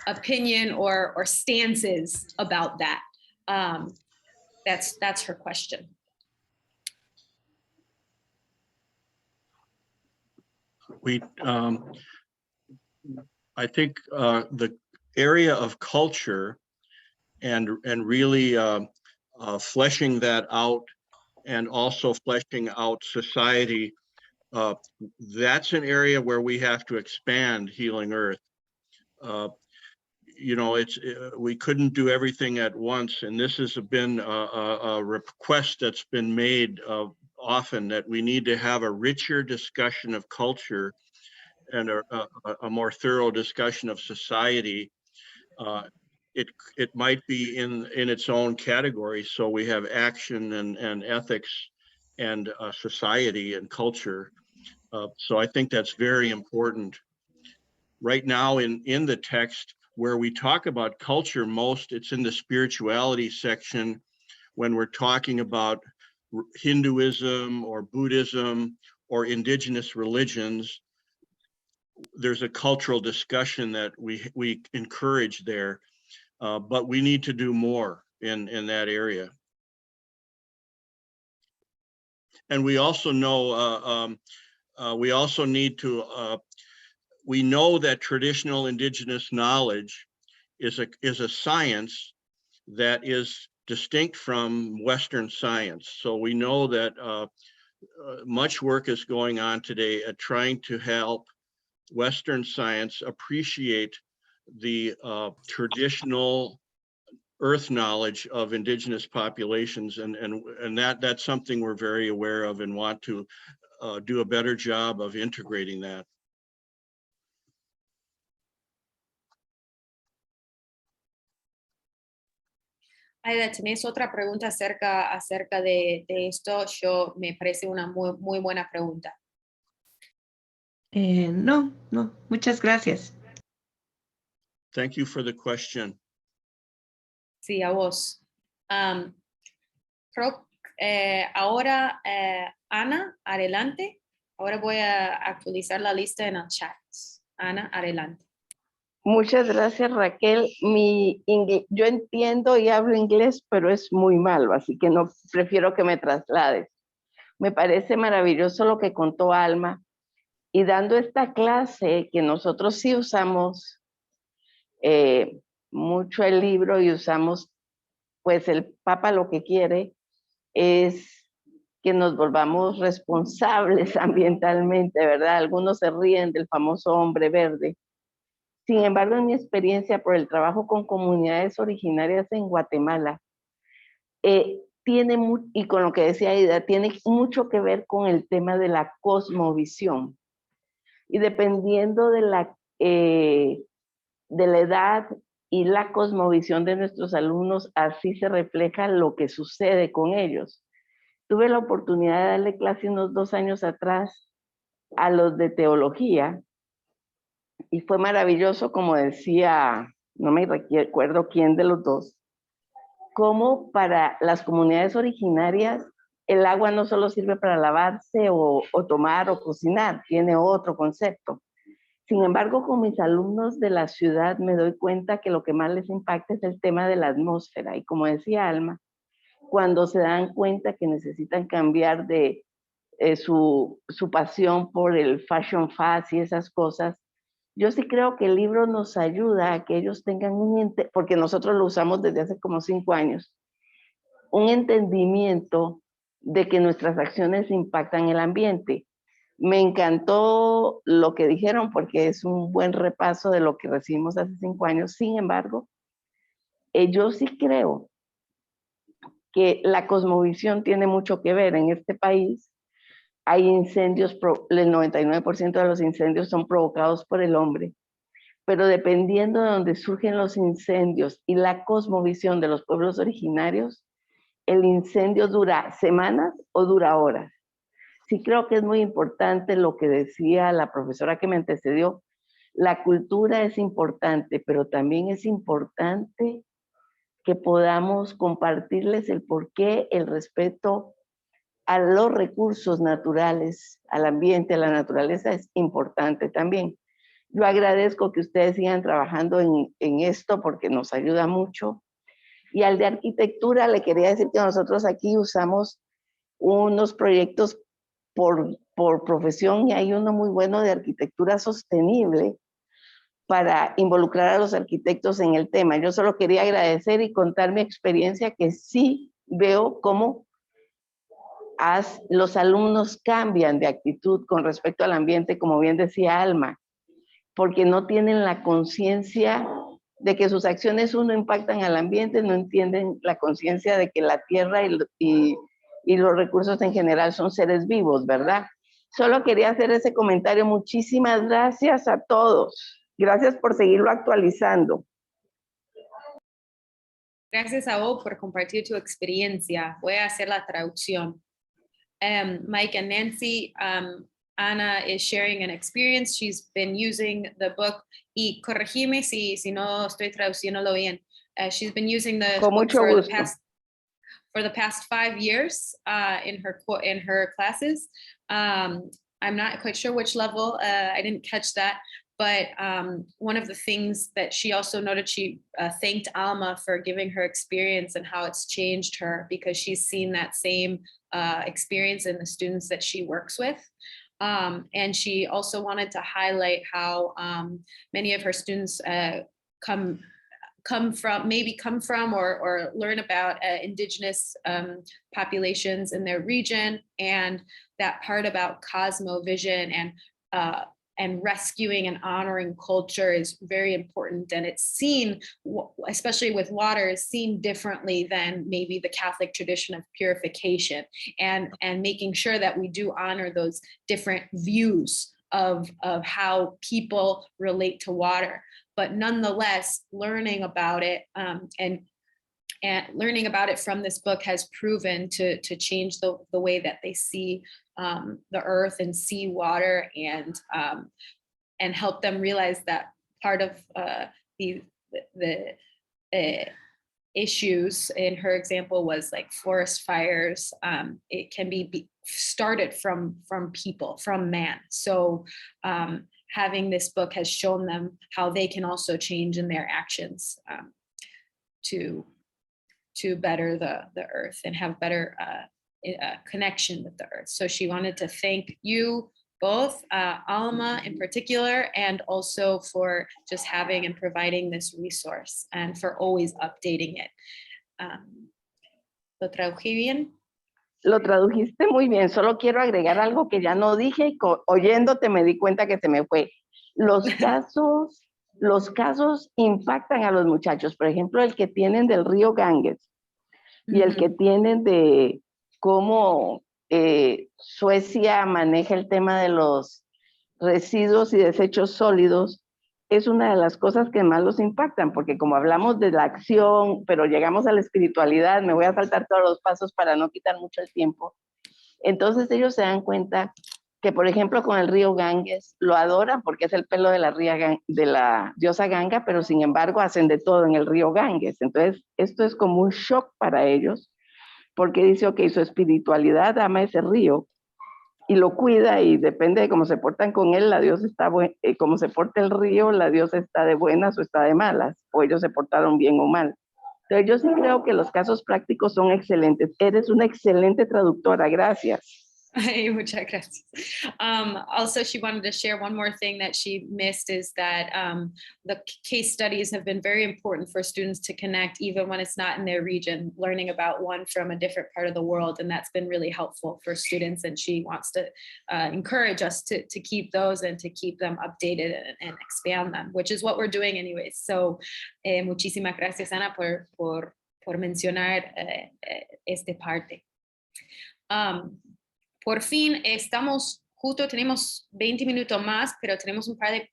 opinion or stances about that. That's her question. I think the area of culture and really fleshing that out, and also fleshing out society, that's an area where we have to expand Healing Earth. We couldn't do everything at once, and this has been a request that's been made often, that we need to have a richer discussion of culture and a more thorough discussion of society. It might be in its own category. So we have action and ethics and society and culture. So I think that's very important. Right now in the text where we talk about culture most, it's in the spirituality section when we're talking about Hinduism or Buddhism or indigenous religions. There's a cultural discussion that we encourage there. But we need to do more in that area. And we also know we know that traditional indigenous knowledge is a science that is distinct from Western science. So we know that much work is going on today at trying to help Western science appreciate the traditional earth knowledge of indigenous populations, and that's something we're very aware of and want to do a better job of integrating that. Aida, ¿tenés otra pregunta acerca de esto? Me parece una muy buena pregunta. No, muchas gracias. Thank you for the question. Sí, a vos. Ahora, Ana, adelante. Ahora voy a actualizar la lista en el chat. Ana, adelante. Muchas gracias, Raquel. Yo entiendo y hablo inglés, pero es muy malo, así que no prefiero que me traslades. Me parece maravilloso lo que contó Alma. Y dando esta clase, que nosotros sí usamos mucho el libro y usamos, pues el Papa lo que quiere es que nos volvamos responsables ambientalmente, ¿verdad? Algunos se ríen del famoso hombre verde. Sin embargo, en mi experiencia por el trabajo con comunidades originarias en Guatemala, y con lo que decía Aida, tiene mucho que ver con el tema de la cosmovisión. Y dependiendo de la edad y la cosmovisión de nuestros alumnos, así se refleja lo que sucede con ellos. Tuve la oportunidad de darle clase unos 2 años atrás a los de teología, Y fue maravilloso, como decía, no me recuerdo quién de los dos, cómo para las comunidades originarias el agua no solo sirve para lavarse o tomar o cocinar, tiene otro concepto. Sin embargo, con mis alumnos de la ciudad me doy cuenta que lo que más les impacta es el tema de la atmósfera. Y como decía Alma, cuando se dan cuenta que necesitan cambiar de su pasión por el fashion fast y esas cosas, yo sí creo que el libro nos ayuda a que ellos tengan porque nosotros lo usamos desde hace como 5 años, un entendimiento de que nuestras acciones impactan el ambiente. Me encantó lo que dijeron porque es un buen repaso de lo que recibimos hace 5 años. Sin embargo, yo sí creo que la cosmovisión tiene mucho que ver en este país. Hay incendios, el 99% de los incendios son provocados por el hombre, pero dependiendo de donde surgen los incendios y la cosmovisión de los pueblos originarios, el incendio dura semanas o dura horas. Sí creo que es muy importante lo que decía la profesora que me antecedió. La cultura es importante, pero también es importante que podamos compartirles el porqué, el respeto a los recursos naturales, al ambiente, a la naturaleza es importante también. Yo agradezco que ustedes sigan trabajando en esto porque nos ayuda mucho. Y al de arquitectura le quería decir que nosotros aquí usamos unos proyectos por profesión y hay uno muy bueno de arquitectura sostenible para involucrar a los arquitectos en el tema. Yo solo quería agradecer y contar mi experiencia que sí veo cómo los alumnos cambian de actitud con respecto al ambiente, como bien decía Alma, porque no tienen la conciencia de que sus acciones impactan al ambiente, no entienden la conciencia de que la tierra y los recursos en general son seres vivos, ¿verdad? Solo quería hacer ese comentario. Muchísimas gracias a todos. Gracias por seguirlo actualizando. Gracias a vos por compartir tu experiencia. Voy a hacer la traducción. Mike and Nancy, Anna is sharing an experience. She's been using the book, y corregime si no estoy traduciéndolo bien. She's been using the book for the past 5 years in her classes. I'm not quite sure which level. I didn't catch that. But one of the things that she also noted, she thanked Alma for giving her experience and how it's changed her, because she's seen that same experience in the students that she works with. And she also wanted to highlight how many of her students come from or learn about indigenous populations in their region, and that part about cosmovision and rescuing and honoring culture is very important. And it's seen, especially with water, is seen differently than maybe the Catholic tradition of purification, and making sure that we do honor those different views of how people relate to water. But nonetheless, learning about it and learning about it from this book has proven to change the way that they see the earth and see water, and help them realize that part of the issues in her example was like forest fires. It can be started from people, from man. So having this book has shown them how they can also change in their actions to better the earth and have better connection with the earth. So she wanted to thank you both, Alma in particular, and also for just having and providing this resource and for always updating it. ¿Lo tradují bien? Lo tradujiste muy bien. Solo quiero agregar algo que ya no dije y oyéndote me di cuenta que se me fue. Los casos impactan a los muchachos. Por ejemplo, el que tienen del río Ganges y el que tienen de cómo Suecia maneja el tema de los residuos y desechos sólidos, es una de las cosas que más los impactan, porque como hablamos de la acción, pero llegamos a la espiritualidad, me voy a saltar todos los pasos para no quitar mucho el tiempo. Entonces ellos se dan cuenta que por ejemplo con el río Ganges lo adoran porque es el pelo de la diosa Ganga, pero sin embargo hacen de todo en el río Ganges. Entonces esto es como un shock para ellos, porque dice, ok, su espiritualidad ama ese río y lo cuida, y depende de cómo se portan con él, la diosa está como se porta el río, la diosa está de buenas o está de malas, o ellos se portaron bien o mal. Entonces yo sí creo que los casos prácticos son excelentes. Eres una excelente traductora, gracias. Hey, muchas gracias. Also, she wanted to share one more thing that she missed is that the case studies have been very important for students to connect, even when it's not in their region, learning about one from a different part of the world. And that's been really helpful for students. And she wants to encourage us to keep those and to keep them updated and expand them, which is what we're doing anyways. So, muchísimas gracias, Ana, por mencionar esta parte. Por fin tenemos 20 minutos más, pero tenemos un par de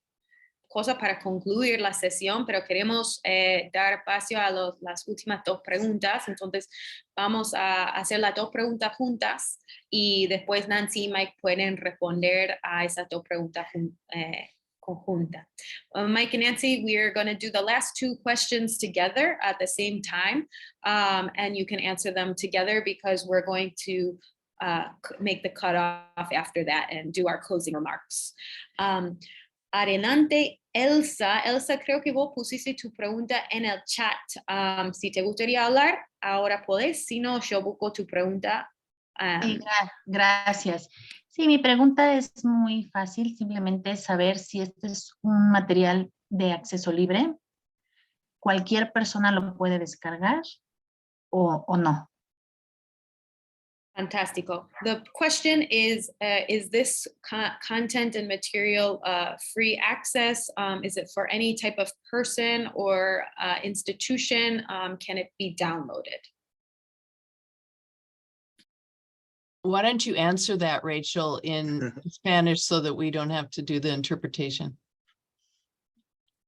cosas para concluir la sesión, pero queremos dar espacio a las últimas dos preguntas. Entonces vamos a hacer las dos preguntas juntas y después Nancy y Mike pueden responder a esas dos preguntas conjuntas. Mike and Nancy, we are going to do the last two questions together at the same time, and you can answer them together because we're going to make the cutoff after that and do our closing remarks. Adelante, Elsa. Elsa, creo que vos pusiste tu pregunta en el chat. Si te gustaría hablar, ahora podés. Si no, yo busco tu pregunta. Sí, gracias. Sí, mi pregunta es muy fácil. Simplemente saber si este es un material de acceso libre. ¿Cualquier persona lo puede descargar o no? Fantastico. The question is this content and material free access? Is it for any type of person or institution? Can it be downloaded? Why don't you answer that, Rachel, in Spanish so that we don't have to do the interpretation?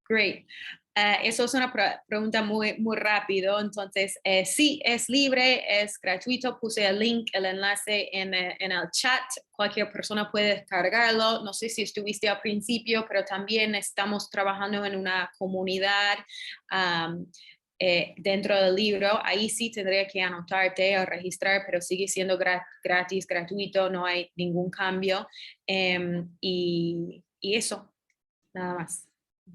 Great. Eso es una pregunta muy rápido. Entonces, sí, es libre, es gratuito. Puse el link, el enlace en el chat. Cualquier persona puede descargarlo. No sé si estuviste al principio, pero también estamos trabajando en una comunidad dentro del libro. Ahí sí tendría que anotarte o registrar, pero sigue siendo gratis, gratuito. No hay ningún cambio. Y eso, nada más.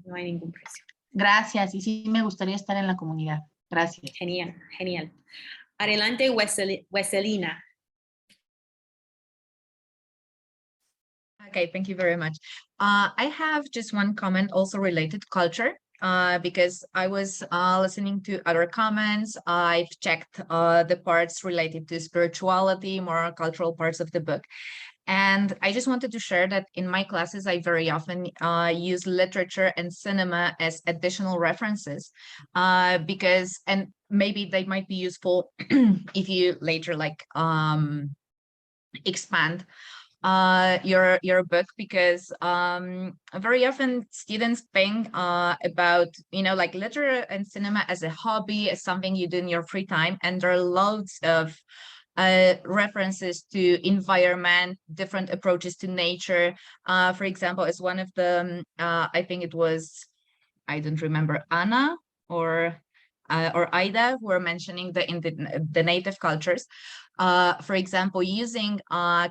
No hay ningún precio. Gracias, y sí me gustaría estar en la comunidad. Gracias. Genial, genial. Adelante, Weselina. Okay, thank you very much. I have just one comment also related to culture, because I was listening to other comments. I've checked the parts related to spirituality, moral, cultural parts of the book. And I just wanted to share that in my classes, I very often use literature and cinema as additional references because, and maybe they might be useful if you later like expand your book, because very often students think about, you know, like literature and cinema as a hobby, as something you do in your free time. And there are loads of references to environment, different approaches to nature. For example, as one of the, I think it was, I don't remember, Anna or Ida were mentioning the native cultures. For example, using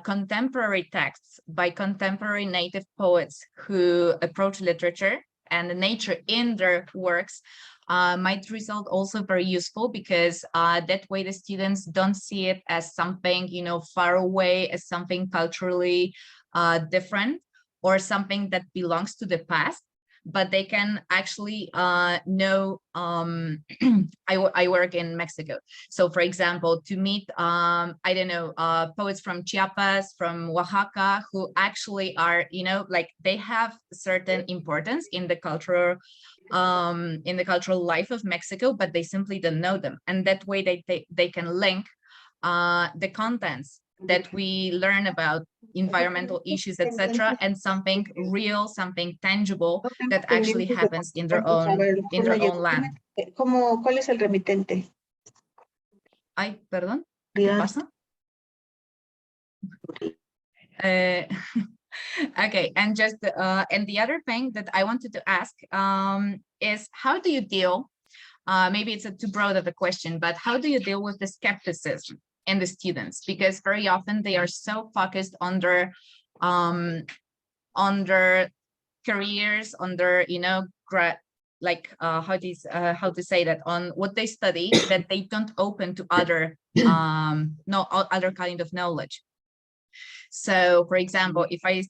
contemporary texts by contemporary native poets who approach literature and nature in their works might result also very useful, because that way the students don't see it as something, you know, far away, as something culturally different or something that belongs to the past, but they can actually know. I work in Mexico, so for example, to meet I don't know, poets from Chiapas, from Oaxaca, who actually are, you know, like they have certain importance in the cultural life of Mexico, but they simply don't know them, and that way they can link the contents that we learn about environmental issues, etc., and something real, something tangible that actually happens in their own land. ¿Cuál es el remitente? Ay, perdón, ¿qué pasa? Okay, and just and the other thing that I wanted to ask is how do you deal? Maybe it's a too broad of a question, but how do you deal with the skepticism in the students? Because very often they are so focused on their careers, on their how to say that, on what they study, that they don't open to other other kind of knowledge. So, for example, if I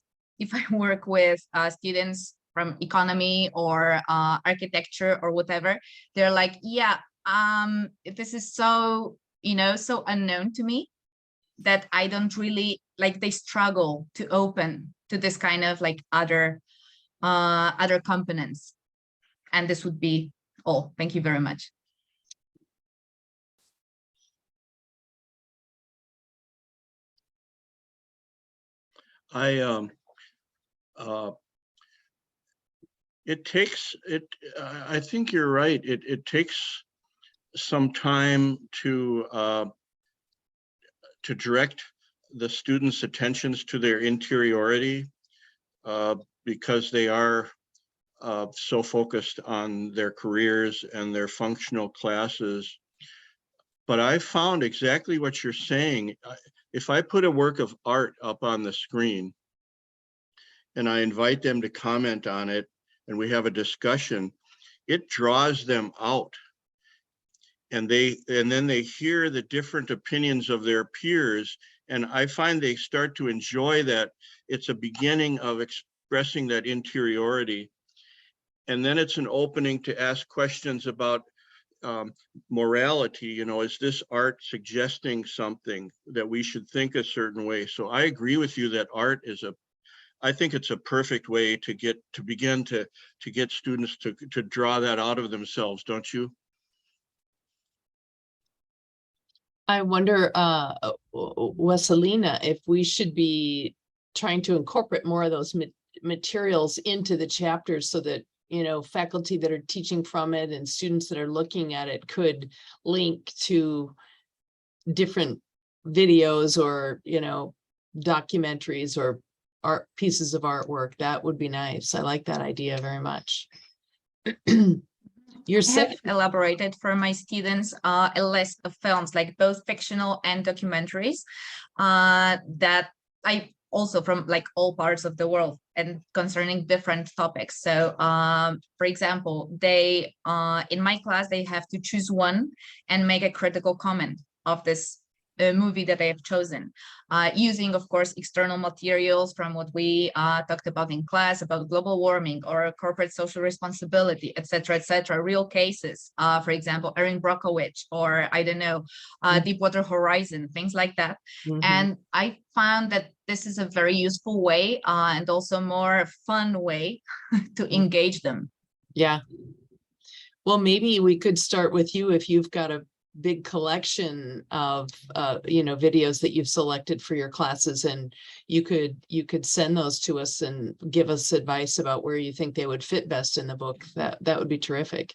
work with students from economy or architecture or whatever, they're like, yeah, this is so so unknown to me that I don't really like. They struggle to open to this kind of like other components. And this would be all. Thank you very much. I think you're right. It takes some time to direct the students' attentions to their interiority because they are so focused on their careers and their functional classes. But I found exactly what you're saying. If I put a work of art up on the screen and I invite them to comment on it and we have a discussion, it draws them out. And then they hear the different opinions of their peers. And I find they start to enjoy that. It's a beginning of expressing that interiority. And then it's an opening to ask questions about morality. Is this art suggesting something that we should think a certain way? So I agree with you that art is I think it's a perfect way to begin to get students to draw that out of themselves, don't you? I wonder, Weselina, if we should be trying to incorporate more of those materials into the chapters so that, faculty that are teaching from it and students that are looking at it could link to different videos or, documentaries or art pieces of artwork. That would be nice. I like that idea very much. I have elaborated for my students a list of films, like both fictional and documentaries, that I also from like all parts of the world and concerning different topics. So, for example, they in my class, they have to choose one and make a critical comment of this movie that I have chosen, using, of course, external materials from what we talked about in class about global warming or corporate social responsibility, etc., real cases, for example, Erin Brockovich, or I don't know, Deepwater Horizon, things like that. And I found that this is a very useful way and also more fun way to engage them. Yeah. Well, maybe we could start with you if you've got a big collection of videos that you've selected for your classes, and you could send those to us and give us advice about where you think they would fit best in the book. That would be terrific.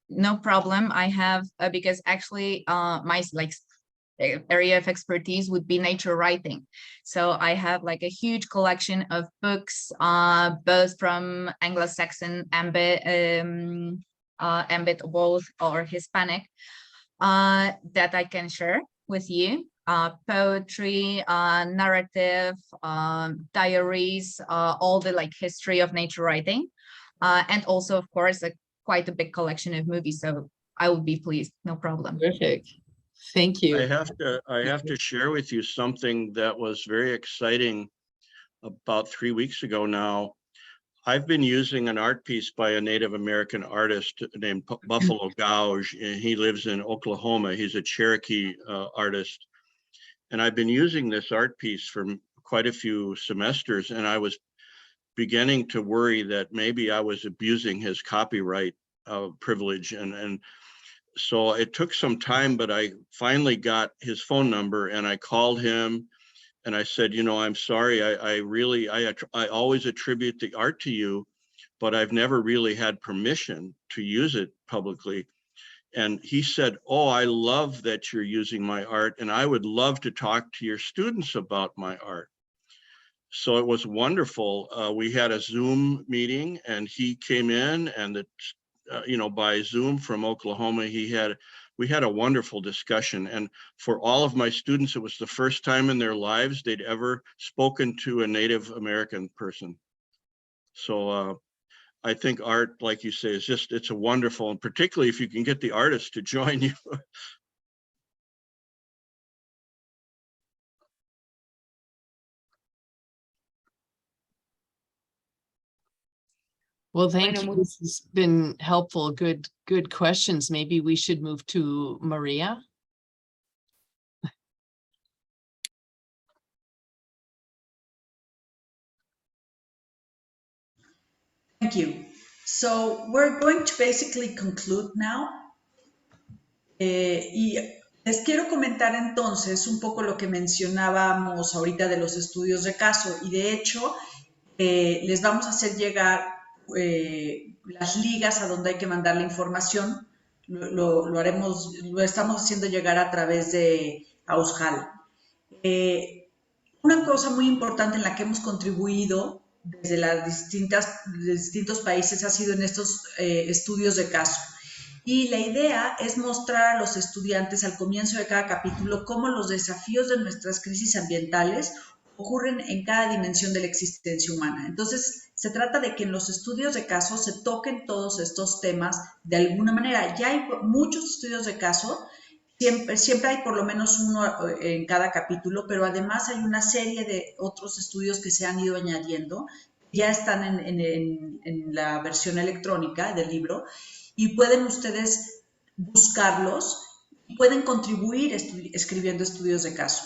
No problem. I have because actually my area of expertise would be nature writing, so I have like a huge collection of books, both from Anglo-Saxon ambit both or Hispanic, that I can share with you. Poetry, narrative, diaries, all the history of nature writing, and also, of course, quite a big collection of movies. So I would be pleased. No problem. Perfect. Thank you. I have to share with you something that was very exciting about 3 weeks ago now. I've been using an art piece by a Native American artist named Buffalo Gouge, and he lives in Oklahoma. He's a Cherokee artist. And I've been using this art piece for quite a few semesters, and I was beginning to worry that maybe I was abusing his copyright privilege. And so it took some time, but I finally got his phone number and I called him. And I said, I'm sorry, I always attribute the art to you, but I've never really had permission to use it publicly. And he said, oh, I love that you're using my art, and I would love to talk to your students about my art. So it was wonderful. We had a Zoom meeting, and he came in, and by Zoom from Oklahoma, we had a wonderful discussion. And for all of my students, it was the first time in their lives they'd ever spoken to a Native American person. So I think art, like you say, it's a wonderful, and particularly if you can get the artist to join you. Well, thank you. This has been helpful. Good questions. Maybe we should move to Maria. Thank you. So we're going to basically conclude now. Y les quiero comentar entonces un poco lo que mencionábamos ahorita de los estudios de caso, y de hecho les vamos a hacer llegar las ligas a donde hay que mandar la información. Lo estamos haciendo llegar a través de AUSJAL. Una cosa muy importante en la que hemos contribuido desde distintos países ha sido en estos estudios de caso. Y la idea es mostrar a los estudiantes al comienzo de cada capítulo cómo los desafíos de nuestras crisis ambientales ocurren en cada dimensión de la existencia humana. Entonces, se trata de que en los estudios de caso se toquen todos estos temas de alguna manera. Ya hay muchos estudios de caso, siempre hay por lo menos uno en cada capítulo, pero además hay una serie de otros estudios que se han ido añadiendo, ya están en la versión electrónica del libro, y pueden ustedes buscarlos y pueden contribuir escribiendo estudios de caso.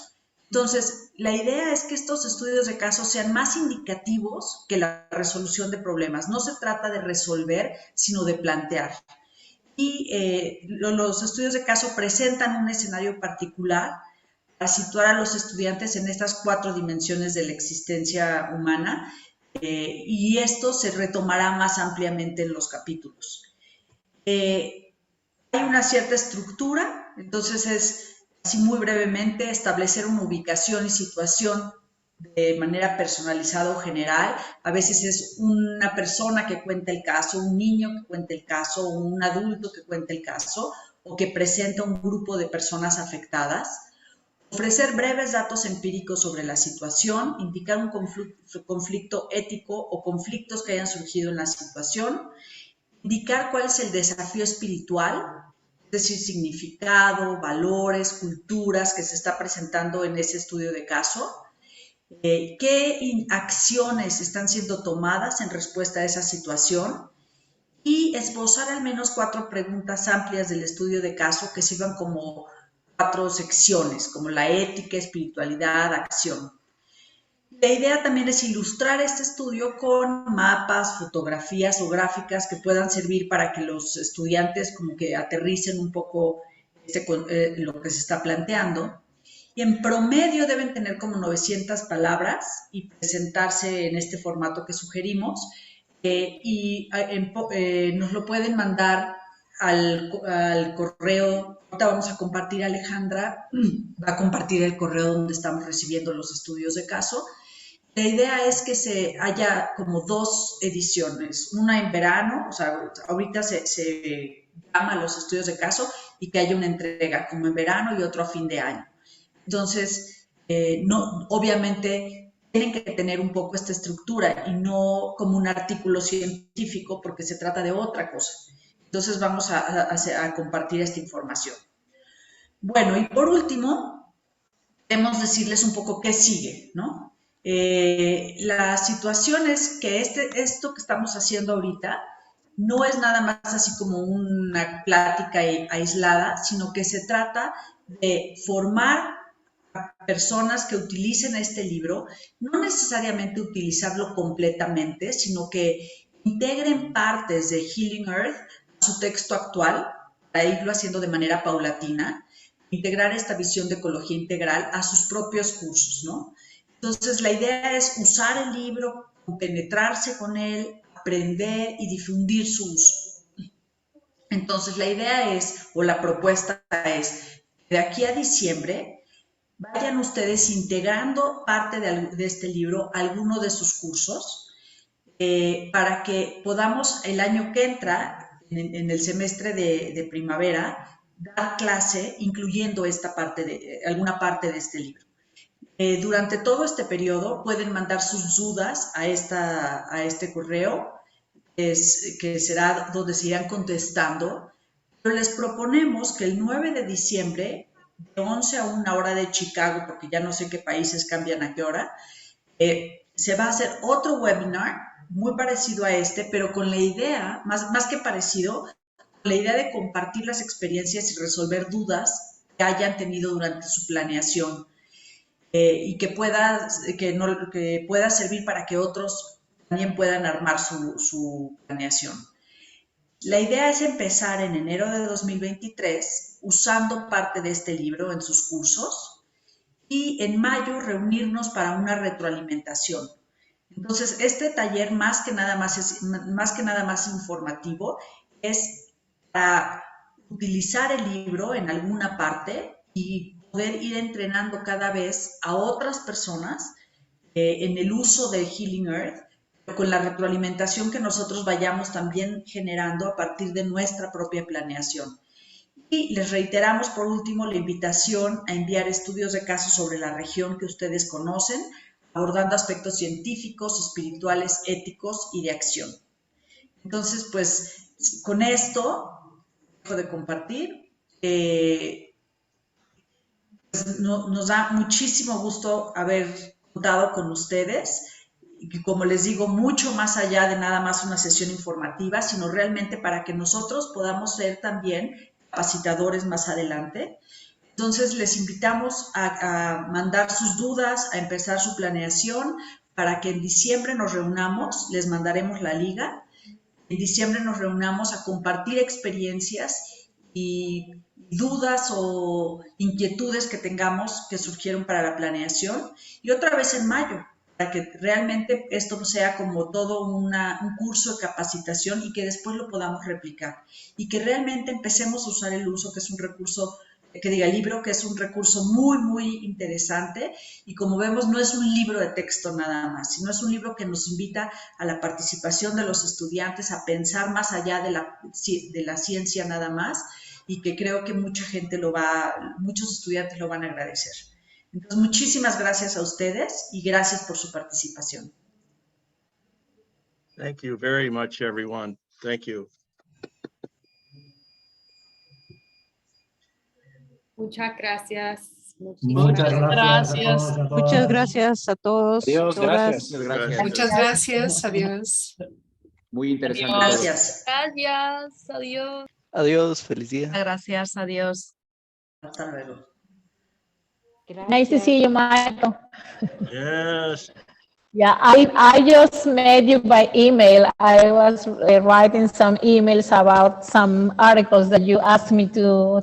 Entonces, la idea es que estos estudios de caso sean más indicativos que la resolución de problemas. No se trata de resolver, sino de plantear. Y los estudios de caso presentan un escenario particular para situar a los estudiantes en estas 4 dimensiones de la existencia humana, y esto se retomará más ampliamente en los capítulos. Hay una cierta estructura, entonces es, así muy brevemente, establecer una ubicación y situación de manera personalizada o general. A veces es una persona que cuenta el caso, un niño que cuenta el caso, un adulto que cuenta el caso, o que presenta un grupo de personas afectadas. Ofrecer breves datos empíricos sobre la situación, indicar un conflicto ético o conflictos que hayan surgido en la situación, indicar cuál es el desafío espiritual, es decir, significado, valores, culturas que se está presentando en ese estudio de caso, qué acciones están siendo tomadas en respuesta a esa situación, y esbozar al menos 4 preguntas amplias del estudio de caso que sirvan como 4 secciones, como la ética, espiritualidad, acción. La idea también es ilustrar este estudio con mapas, fotografías o gráficas que puedan servir para que los estudiantes como que aterricen un poco lo que se está planteando. Y en promedio deben tener como 900 palabras y presentarse en este formato que sugerimos. Nos lo pueden mandar al correo. Ahorita vamos a compartir, Alejandra va a compartir el correo donde estamos recibiendo los estudios de caso. La idea es que haya como 2 ediciones, una en verano, o sea, ahorita se llama los estudios de caso, y que haya una entrega como en verano y otro a fin de año. Entonces, obviamente tienen que tener un poco esta estructura y no como un artículo científico, porque se trata de otra cosa. Entonces vamos a compartir esta información. Bueno, y por último, queremos decirles un poco qué sigue, ¿no? La situación es que esto que estamos haciendo ahorita no es nada más así como una plática aislada, sino que se trata de formar a personas que utilicen este libro, no necesariamente utilizarlo completamente, sino que integren partes de Healing Earth a su texto actual, para irlo haciendo de manera paulatina, integrar esta visión de ecología integral a sus propios cursos, ¿no? Entonces, la idea es usar el libro, penetrarse con él, aprender y difundir su uso. Entonces, la idea es, o la propuesta es, de aquí a diciembre, vayan ustedes integrando parte de este libro a alguno de sus cursos, para que podamos el año que entra, en el semestre de primavera, dar clase incluyendo alguna parte de este libro. Durante todo este periodo pueden mandar sus dudas a este correo, que será donde se irán contestando, pero les proponemos que el 9 de diciembre, de 11 a 1 hora de Chicago, porque ya no sé qué países cambian a qué hora, se va a hacer otro webinar muy parecido a este, pero con la idea, más que parecido, con la idea de compartir las experiencias y resolver dudas que hayan tenido durante su planeación, y que pueda servir para que otros también puedan armar su planeación. La idea es empezar en enero de 2023 usando parte de este libro en sus cursos y en mayo reunirnos para una retroalimentación. Entonces, este taller más que nada más informativo es para utilizar el libro en alguna parte y poder ir entrenando cada vez a otras personas en el uso de Healing Earth, con la retroalimentación que nosotros vayamos también generando a partir de nuestra propia planeación. Y les reiteramos por último la invitación a enviar estudios de caso sobre la región que ustedes conocen, abordando aspectos científicos, espirituales, éticos y de acción. Entonces, pues, con esto dejo de compartir. Pues, nos da muchísimo gusto haber contado con ustedes. Y como les digo, mucho más allá de nada más una sesión informativa, sino realmente para que nosotros podamos ser también capacitadores más adelante. Entonces, les invitamos a mandar sus dudas, a empezar su planeación, para que en diciembre nos reunamos, les mandaremos la liga, en diciembre nos reunamos a compartir experiencias y dudas o inquietudes que tengamos que surgieron para la planeación, y otra vez en mayo, para que realmente esto sea como todo un curso de capacitación y que después lo podamos replicar y que realmente empecemos a usar el uso, que es un recurso, libro, que es un recurso muy, muy interesante, y como vemos no es un libro de texto nada más, sino es un libro que nos invita a la participación de los estudiantes, a pensar más allá de la ciencia nada más, y que creo que muchos estudiantes lo van a agradecer. Entonces, muchísimas gracias a ustedes y gracias por su participación. Thank you very much, everyone. Thank you. Muchas gracias. Muchas gracias. A todos, a todas. Muchas gracias a todos. Adiós, todas. gracias. Muchas gracias. Adiós. Muy interesante. Adiós. Gracias. Gracias, adiós. Adiós, feliz día. Gracias, adiós. Hasta luego. Nice to see you, Michael. Yes. Yeah, I just met you by email. I was writing some emails about some articles that you asked me to